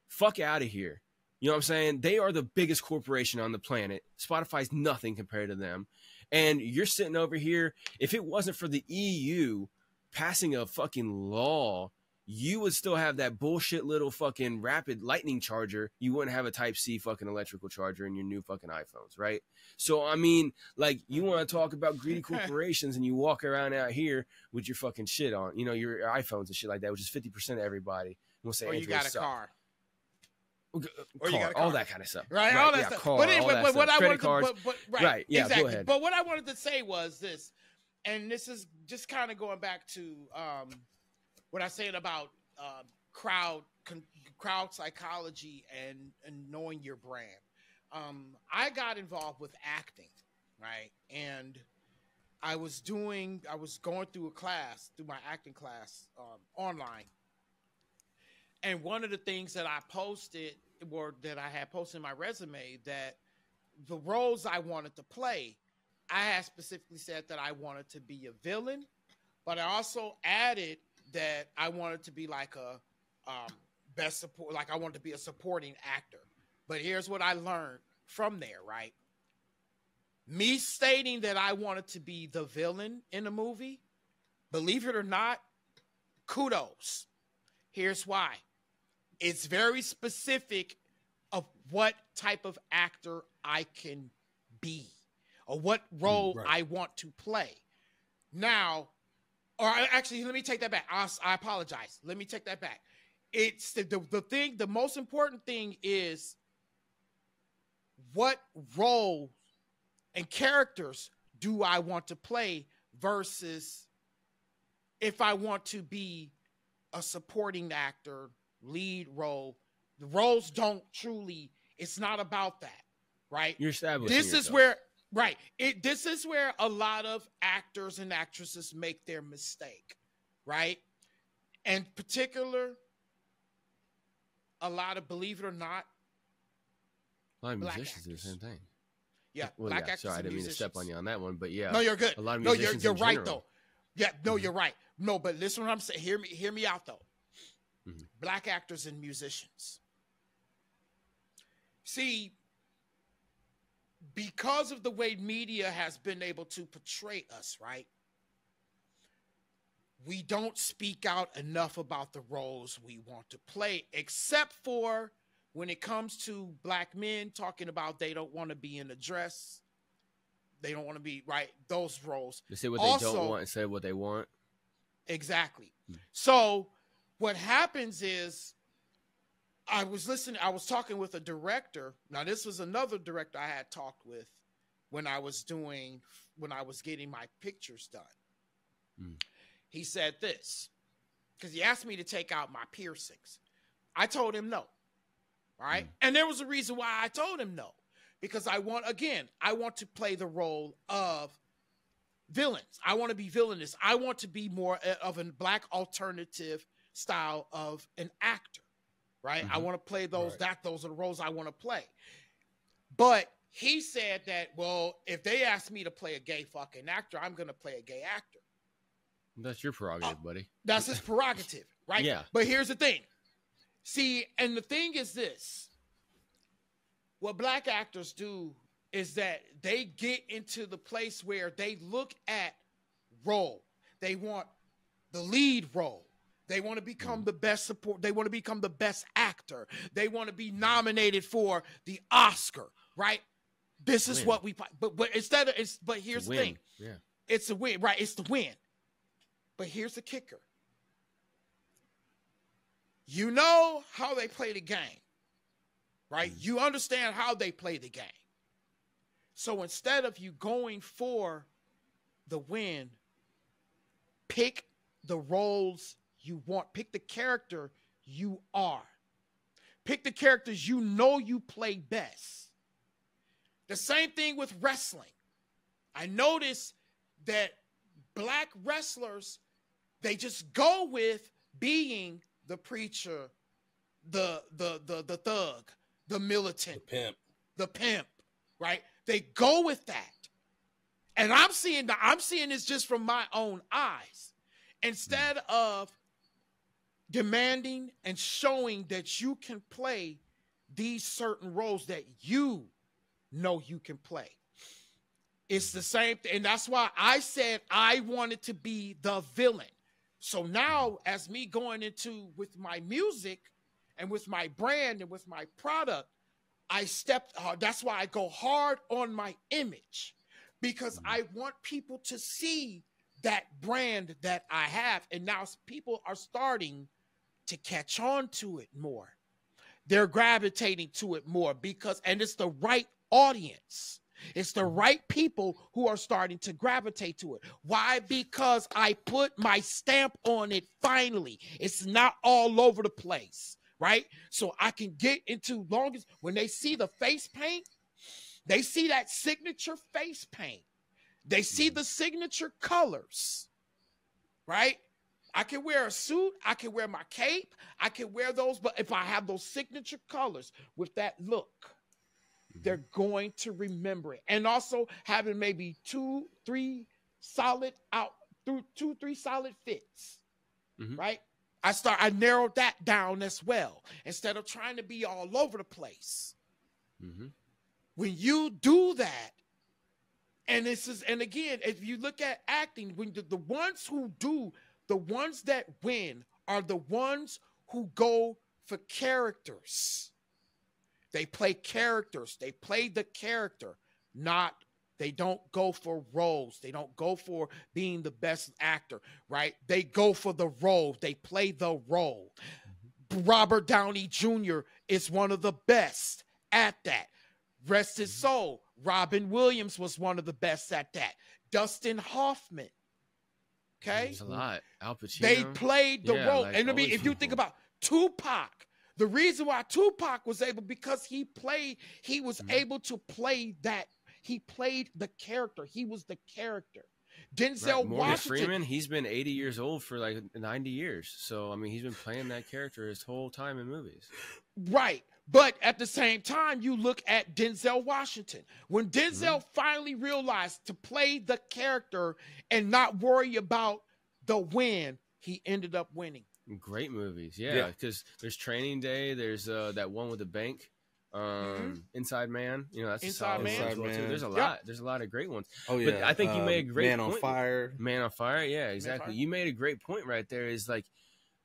[SPEAKER 3] Fuck out of here. You know what I'm saying? They are the biggest corporation on the planet. Spotify's nothing compared to them. And you're sitting over here. If it wasn't for the EU passing a fucking law you would still have that bullshit little fucking rapid lightning charger. You wouldn't have a Type-C fucking electrical charger in your new fucking iPhones, right? So, I mean, like, you want to talk about greedy corporations and you walk around out here with your fucking shit on, you know, your iPhones and shit like that, which is 50% of everybody. We'll say,
[SPEAKER 4] or you got a car.
[SPEAKER 3] Or
[SPEAKER 4] you got a car.
[SPEAKER 3] all that kind of stuff,
[SPEAKER 4] right? All that
[SPEAKER 3] yeah,
[SPEAKER 4] stuff.
[SPEAKER 3] car,
[SPEAKER 4] But
[SPEAKER 3] all that
[SPEAKER 4] what
[SPEAKER 3] stuff.
[SPEAKER 4] I
[SPEAKER 3] Credit
[SPEAKER 4] wanted
[SPEAKER 3] cards,
[SPEAKER 4] to,
[SPEAKER 3] right? Yeah,
[SPEAKER 4] exactly.
[SPEAKER 3] go ahead.
[SPEAKER 4] But what I wanted to say was this, and this is just kind of going back to what I said about crowd psychology and knowing your brand. I got involved with acting, right? And I was going through my acting class online. And one of the things that I posted, or that I had posted in my resume, that the roles I wanted to play, I had specifically said that I wanted to be a villain, but I also added that I wanted to be like a best support, like I wanted to be a supporting actor. But here's what I learned from there, right? Me stating that I wanted to be the villain in a movie, believe it or not, kudos. Here's why. It's very specific of what type of actor I can be or what role I want to play. Now, or actually, let me take that back. I apologize. Let me take that back. It's the most important thing is what role and characters do I want to play versus if I want to be a supporting actor, lead role. The roles don't truly, it's not about that, right?
[SPEAKER 3] You're establishing
[SPEAKER 4] This
[SPEAKER 3] yourself.
[SPEAKER 4] is where, right. This is where a lot of actors and actresses make their mistake, right? And particular, a lot of, believe it or not,
[SPEAKER 3] a lot of
[SPEAKER 4] black
[SPEAKER 3] musicians do the
[SPEAKER 4] actors.
[SPEAKER 3] same thing.
[SPEAKER 4] Yeah,
[SPEAKER 3] Well,
[SPEAKER 4] black
[SPEAKER 3] yeah,
[SPEAKER 4] actors
[SPEAKER 3] sorry, I
[SPEAKER 4] and
[SPEAKER 3] didn't mean to step
[SPEAKER 4] musicians.
[SPEAKER 3] on you on that one, but yeah.
[SPEAKER 4] No, you're good.
[SPEAKER 3] A lot of
[SPEAKER 4] No,
[SPEAKER 3] musicians
[SPEAKER 4] you're
[SPEAKER 3] in
[SPEAKER 4] right
[SPEAKER 3] general.
[SPEAKER 4] though. Yeah, no, you're right. No, but listen what I'm saying. Hear me out though.
[SPEAKER 3] Mhm.
[SPEAKER 4] Black actors and musicians. See, because of the way media has been able to portray us, right? We don't speak out enough about the roles we want to play, except for when it comes to black men talking about they don't want to be in a dress. They don't want to be, right, those roles.
[SPEAKER 3] They say what
[SPEAKER 4] Also,
[SPEAKER 3] they don't want instead of what they want.
[SPEAKER 4] Exactly. So what happens is I was talking with a director. Now, this was another director I had talked with when I was getting my pictures done.
[SPEAKER 3] Mm.
[SPEAKER 4] He said this, because he asked me to take out my piercings. I told him no. All right. And there was a reason why I told him no, because I want to play the role of villains. I want to be villainous. I want to be more of a black alternative style of an actor, right? I want to play those. Those are the roles I want to play. But he said that, well, if they ask me to play a gay fucking actor, I'm going to play a gay actor.
[SPEAKER 3] That's your prerogative, buddy.
[SPEAKER 4] That's his prerogative, right?
[SPEAKER 3] Yeah.
[SPEAKER 4] But here's the thing. See, and the thing is this. What black actors do is that they get into the place where they look at role. They want the lead role. They want to become the best support. They want to become the best actor. They want to be nominated for the Oscar, right? This is what we, but instead of, but here's the thing.
[SPEAKER 3] Yeah.
[SPEAKER 4] It's a win, right? It's the win. But here's the kicker. You know how they play the game, right? You understand how they play the game. So instead of you going for the win, pick the roles you want. Pick the character you are. Pick the characters you know you play best. The same thing with wrestling. I noticed that black wrestlers, they just go with being the preacher, the thug, the militant, the pimp, right? They go with that. And I'm seeing this just from my own eyes. Instead of demanding and showing that you can play these certain roles that you know you can play. It's the same thing. And that's why I said I wanted to be the villain. So now, as me going into with my music and with my brand and with my product, I stepped. That's why I go hard on my image, because I want people to see that brand that I have, and now people are starting to catch on to it more. They're gravitating to it more and it's the right audience. It's the right people who are starting to gravitate to it. Why? Because I put my stamp on it finally. It's not all over the place, right? So I can get into longest when they see the face paint, they see that signature face paint. They see the signature colors, right? I can wear a suit, I can wear my cape, I can wear those, but if I have those signature colors with that look, they're going to remember it. And also having maybe 2-3 solid fits, right? I narrowed that down as well, instead of trying to be all over the place. When you do that, and again, if you look at acting, when the ones that win are the ones who go for characters. They play characters. They play the character, they don't go for roles. They don't go for being the best actor, right? They go for the role. They play the role. Robert Downey Jr. is one of the best at that. Rest his soul. Robin Williams was one of the best at that. Dustin Hoffman. Okay?
[SPEAKER 3] There's a lot. Al Pacino.
[SPEAKER 4] They played the role. Like, and I mean, if you think about Tupac, the reason why Tupac was able, because he was able to play that. He played the character. He was the character. Denzel
[SPEAKER 3] Morgan
[SPEAKER 4] Washington.
[SPEAKER 3] Freeman, he's been 80 years old for like 90 years. So, I mean, he's been playing that character his whole time in movies.
[SPEAKER 4] Right. But at the same time, you look at Denzel Washington. When Denzel finally realized to play the character and not worry about the win, he ended up winning.
[SPEAKER 3] Great movies, yeah. Because there's Training Day. There's that one with the bank, Inside Man. You know, that's
[SPEAKER 4] Inside Man.
[SPEAKER 3] As well, too. There's a lot. There's a lot of great ones.
[SPEAKER 1] Oh yeah,
[SPEAKER 3] but I think you made a great
[SPEAKER 1] Man
[SPEAKER 3] point.
[SPEAKER 1] on Fire.
[SPEAKER 3] Man on Fire. Yeah, exactly. You made a great point right there. Is like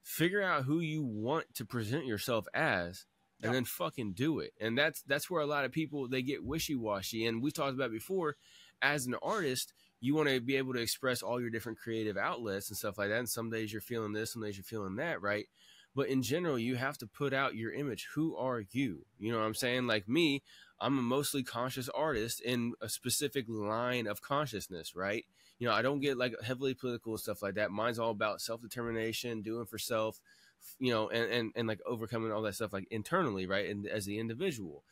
[SPEAKER 3] figure out who you want to present yourself as. And then fucking do it. And that's where a lot of people, they get wishy-washy. And we talked about before, as an artist, you want to be able to express all your different creative outlets and stuff like that. And some days you're feeling this, some days you're feeling that, right? But in general, you have to put out your image. Who are you? You know what I'm saying? Like me, I'm a mostly conscious artist in a specific line of consciousness, right? You know, I don't get like heavily political and stuff like that. Mine's all about self-determination, doing for self, you know, and like overcoming all that stuff like internally, right? And as the individual.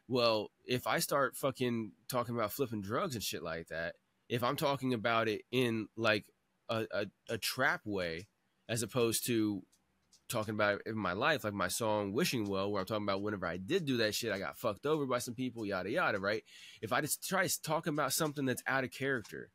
[SPEAKER 3] Well, if I start fucking talking about flipping drugs and shit like that, if I'm talking about it in like a trap way, as opposed to talking about it in my life, like my song Wishing Well, where I'm talking about whenever I did do that shit, I got fucked over by some people, yada, yada, right? If I just try talking about something that's out of character,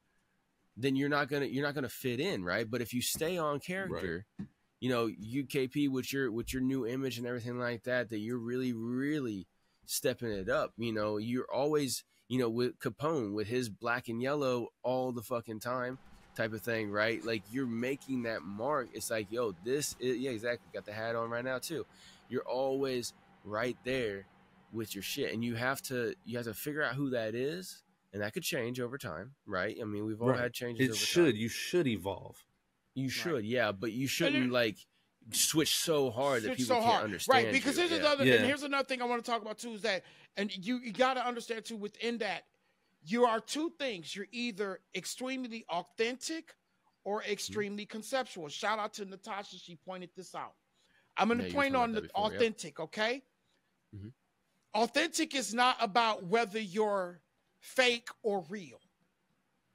[SPEAKER 3] then you're not gonna fit in, right? But if you stay on character, right, you know, UKP with your new image and everything like that, that you're really, really stepping it up. You know, you're always, you know, with Capone, with his black and yellow all the fucking time type of thing, right? Like you're making that mark. It's like, yo, this is, yeah, exactly. Got the hat on right now too. You're always right there with your shit. And you have to figure out who that is. And that could change over time, right? I mean, we've all had changes over time.
[SPEAKER 1] You should evolve.
[SPEAKER 3] You should, yeah, but you shouldn't like switch so hard that people can't understand.
[SPEAKER 4] Right, because here's another thing I want to talk about too, is that, and you got to understand too, within that, you are two things. You're either extremely authentic or extremely conceptual. Shout out to Natasha, she pointed this out. I'm going to point on the authentic, okay? Mm-hmm. Authentic is not about whether you're fake or real.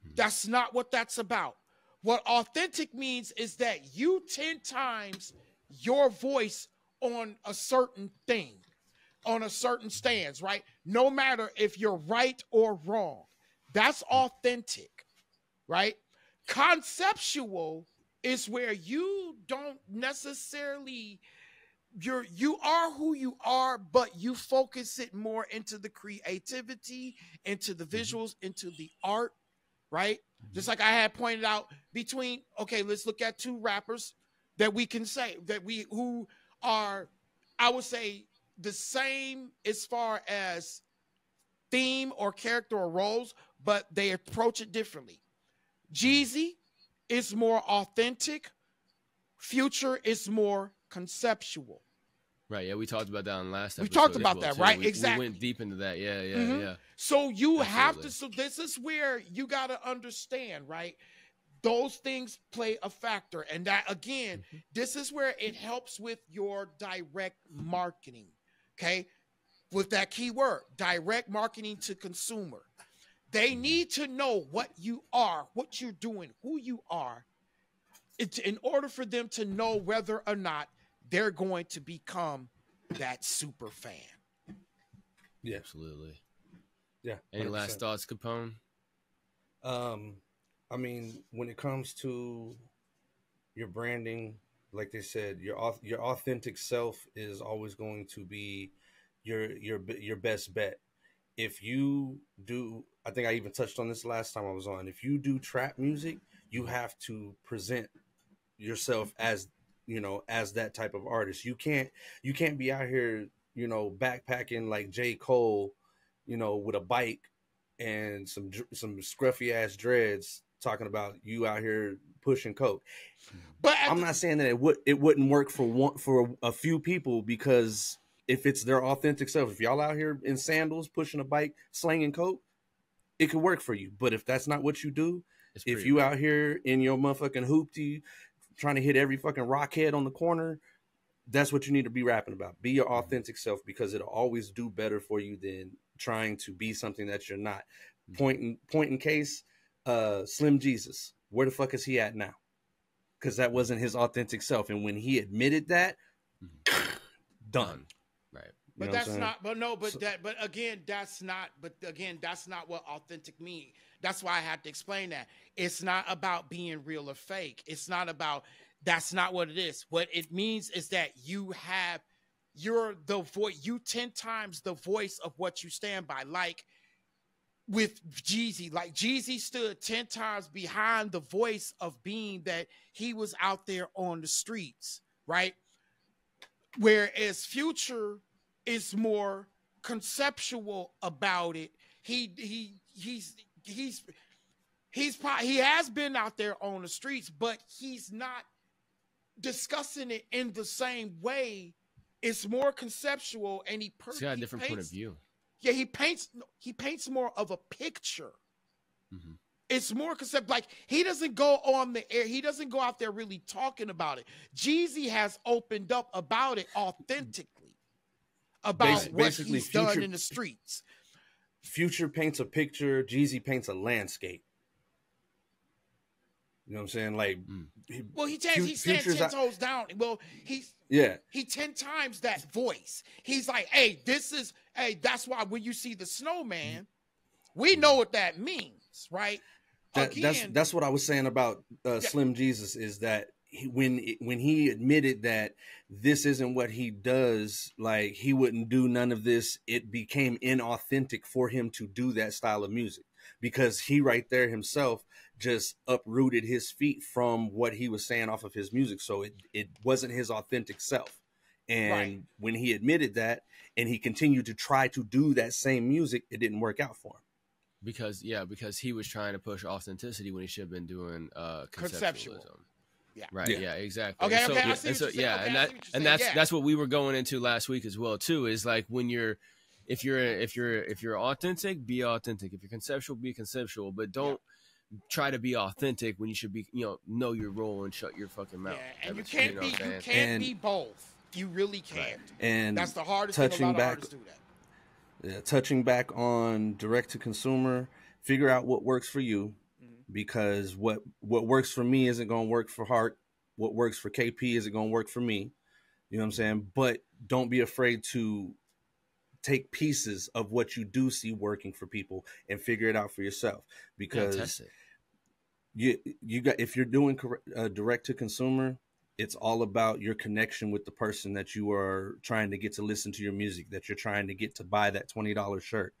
[SPEAKER 4] Mm-hmm. That's not what that's about. What authentic means is that you 10 times your voice on a certain thing, on a certain stance, right? No matter if you're right or wrong. That's authentic, right? Conceptual is where you don't necessarily, you are who you are, but you focus it more into the creativity, into the visuals, into the art, right? Just like I had pointed out between, okay, let's look at two rappers that we can say that who are, I would say, the same as far as theme or character or roles, but they approach it differently. Jeezy is more authentic. Future is more conceptual.
[SPEAKER 3] Right. Yeah, we talked about that on last episode.
[SPEAKER 4] We talked
[SPEAKER 3] as
[SPEAKER 4] about
[SPEAKER 3] well,
[SPEAKER 4] that,
[SPEAKER 3] too.
[SPEAKER 4] right?
[SPEAKER 3] We
[SPEAKER 4] Exactly.
[SPEAKER 3] went deep into that. Yeah, yeah,
[SPEAKER 4] Mhm.
[SPEAKER 3] yeah.
[SPEAKER 4] So you have
[SPEAKER 3] Absolutely.
[SPEAKER 4] to, so this is where you got to understand, right? Those things play a factor. And that, again, this is where it helps with your direct marketing, okay? With that keyword, direct marketing to consumer. They need to know what you are, what you're doing, who you are, in order for them to know whether or not they're going to become that super fan.
[SPEAKER 1] Yeah.
[SPEAKER 3] Absolutely.
[SPEAKER 1] Yeah.
[SPEAKER 3] Any
[SPEAKER 1] 100%.
[SPEAKER 3] last thoughts, Capone?
[SPEAKER 1] I mean, when it comes to your branding, like they said, your authentic self is always going to be your best bet. If you do, I think I even touched on this last time I was on. If you do trap music, you have to present yourself as, you know, as that type of artist. You can't be out here, you know, backpacking like J. Cole, you know, with a bike and some scruffy ass dreads, talking about you out here pushing coke.
[SPEAKER 4] But
[SPEAKER 1] I'm not saying that it wouldn't work for a few people, because if it's their authentic self, if y'all out here in sandals pushing a bike slanging coke, it could work for you. But if that's not what you do,
[SPEAKER 3] It's
[SPEAKER 1] if
[SPEAKER 3] pretty
[SPEAKER 1] you
[SPEAKER 3] rare.
[SPEAKER 1] out here in your motherfucking hoopty trying to hit every fucking rockhead on the corner, that's what you need to be rapping about. Be your authentic self, because it'll always do better for you than trying to be something that you're not. Point in case, Slim Jesus, where the fuck is he at now? Because that wasn't his authentic self, and when he admitted that, done.
[SPEAKER 3] Right.
[SPEAKER 1] You
[SPEAKER 4] but
[SPEAKER 1] know what I'm
[SPEAKER 4] that's
[SPEAKER 1] saying?
[SPEAKER 4] not. But no. But
[SPEAKER 1] So-
[SPEAKER 4] that. But again, that's not. But again, that's not what authentic means. That's why I had to explain that. It's not about being real or fake. It's not about. That's not what it is. What it means is that you're the voice. You 10 times the voice of what you stand by. Like with Jeezy, like Jeezy stood 10 times behind the voice of being that he was out there on the streets, right? Whereas Future is more conceptual about it. He has been out there on the streets, but he's not discussing it in the same way. It's more conceptual, and
[SPEAKER 3] It's got a different point of view.
[SPEAKER 4] Yeah, he paints more of a picture.
[SPEAKER 3] Mm-hmm.
[SPEAKER 4] It's more concept. Like, he doesn't go on the air. He doesn't go out there really talking about it. Jeezy has opened up about it authentically, about what
[SPEAKER 1] Basically,
[SPEAKER 4] he's done
[SPEAKER 1] Future-
[SPEAKER 4] in the streets.
[SPEAKER 1] Future paints a picture, Jeezy paints a landscape. You know what I'm saying? Like,
[SPEAKER 4] Well, he stands 10 toes down. Well, he 10 times that voice. He's like, hey, that's why when you see the snowman, we know what that means, right?
[SPEAKER 1] That's what I was saying about Slim Jesus, is that when he admitted that this isn't what he does, like, he wouldn't do none of this, it became inauthentic for him to do that style of music, because he right there himself just uprooted his feet from what he was saying off of his music. So it wasn't his authentic self. And when he admitted that, and he continued to try to do that same music, it didn't work out for him.
[SPEAKER 3] Because he was trying to push authenticity when he should have been doing conceptualism.
[SPEAKER 4] Yeah.
[SPEAKER 3] Right.
[SPEAKER 1] Yeah.
[SPEAKER 3] Yeah. Exactly.
[SPEAKER 4] Okay.
[SPEAKER 3] And
[SPEAKER 4] Okay.
[SPEAKER 3] so,
[SPEAKER 4] I see
[SPEAKER 3] and
[SPEAKER 4] what
[SPEAKER 3] so
[SPEAKER 4] you're saying.
[SPEAKER 3] yeah,
[SPEAKER 4] Okay,
[SPEAKER 3] and
[SPEAKER 4] I see what you're saying.
[SPEAKER 3] that's what we were going into last week as well too. Is like, when if you're authentic, be authentic. If you're conceptual, be conceptual. But don't try to be authentic when you should be, know your role and shut your fucking mouth.
[SPEAKER 4] Yeah, and you can't be both. You really can't.
[SPEAKER 3] Right.
[SPEAKER 1] And
[SPEAKER 4] that's the hardest thing. A lot of artists do that.
[SPEAKER 1] Touching back on direct to consumer, figure out what works for you, because what works for me isn't going to work for Hart. What works for KP isn't going to work for me. You know what I'm saying? But don't be afraid to take pieces of what you do see working for people and figure it out for yourself, because
[SPEAKER 3] test it.
[SPEAKER 1] you got, if you're doing direct to consumer, it's all about your connection with the person that you are trying to get to listen to your music, that you're trying to get to buy that $20 shirt.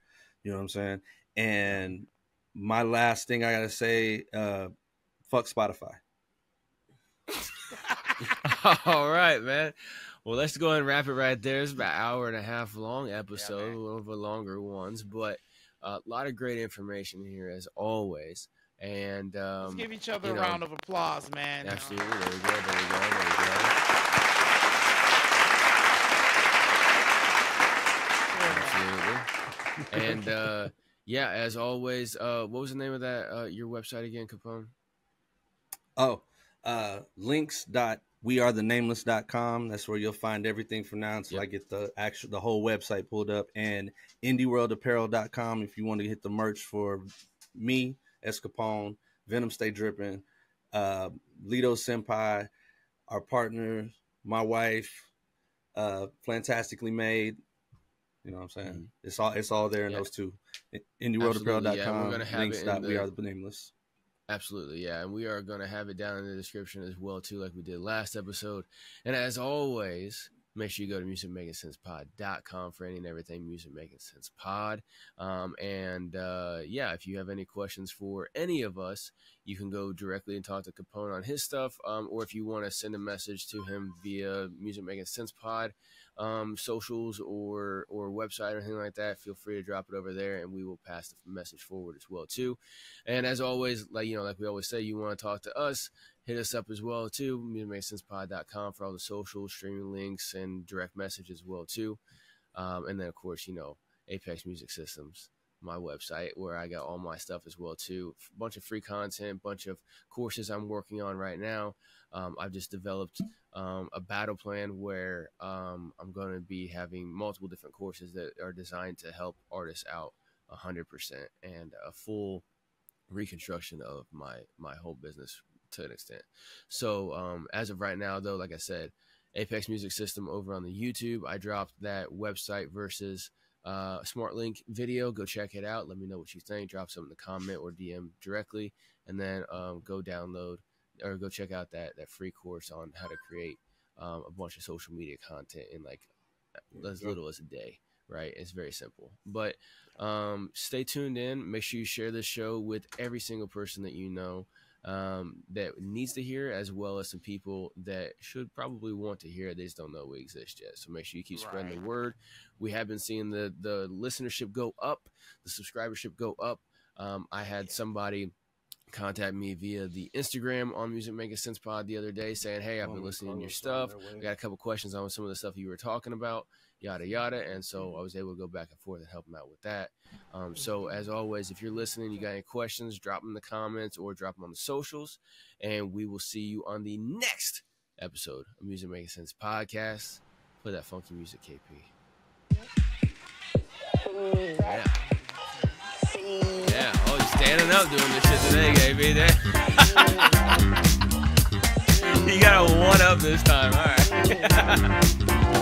[SPEAKER 1] You know what I'm saying? And my last thing I gotta say, fuck Spotify.
[SPEAKER 3] All right, man. Well, let's go ahead and wrap it right there. It's about an hour and a half long episode, a little bit longer ones, but a lot of great information here as always. And
[SPEAKER 4] let's give each other a round of applause, man.
[SPEAKER 3] Absolutely. There we go. There we go. Absolutely. And yeah, as always, what was the name of that your website again, Capone?
[SPEAKER 1] Oh, links.wearethenameless.com. That's where you'll find everything from now until I get the whole website pulled up. And indieworldapparel.com if you want to hit the merch for me, S. Capone, Venom Stay Drippin', Lido Senpai, our partner, my wife, Fantastically Made. You know what I'm saying? Mm-hmm. It's all there in those two. indieworldapparel.com, links.wearethenameless.
[SPEAKER 3] Absolutely, yeah. And we are going to have it down in the description as well, too, like we did last episode. And as always, make sure you go to musicmakingsensepod.com for any and everything Music Making Sense Pod. Yeah, if you have any questions for any of us, you can go directly and talk to Capone on his stuff. Or if you want to send a message to him via Music Making Sense Pod, socials or website or anything like that, feel free to drop it over there and we will pass the message forward as well too. And as always, like we always say, you want to talk to us, hit us up as well too, musicmakingsensepod.com for all the socials, streaming links, and direct message as well too. And then of course, Apex Music Systems, my website, where I got all my stuff as well too. A bunch of free content, bunch of courses I'm working on right now. I've just developed a battle plan where I'm going to be having multiple different courses that are designed to help artists out 100% and a full reconstruction of my whole business to an extent. So as of right now, though, like I said, Apex Music System over on the YouTube, I dropped that website versus Smart Link video. Go check it out. Let me know what you think. Drop something in the comment or DM directly, and then go download or go check out that free course on how to create a bunch of social media content in like as little as a day. Right? It's very simple. But stay tuned in. Make sure you share this show with every single person that you know that needs to hear, as well as some people that should probably want to hear it. They just don't know we exist yet. So make sure you keep spreading the word. We have been seeing the listenership go up, the subscribership go up. I had somebody contact me via the Instagram on Music Making Sense Pod the other day saying, hey, I've been listening to your stuff. I got a couple questions on some of the stuff you were talking about, yada, yada. And so I was able to go back and forth and help them out with that. So as always, if you're listening, you got any questions, drop them in the comments or drop them on the socials. And we will see you on the next episode of Music Making Sense Podcast. Play that funky music, KP. Yeah. Yeah. Oh, you're standing up doing this shit today, KB. You got a 1-up this time. All right.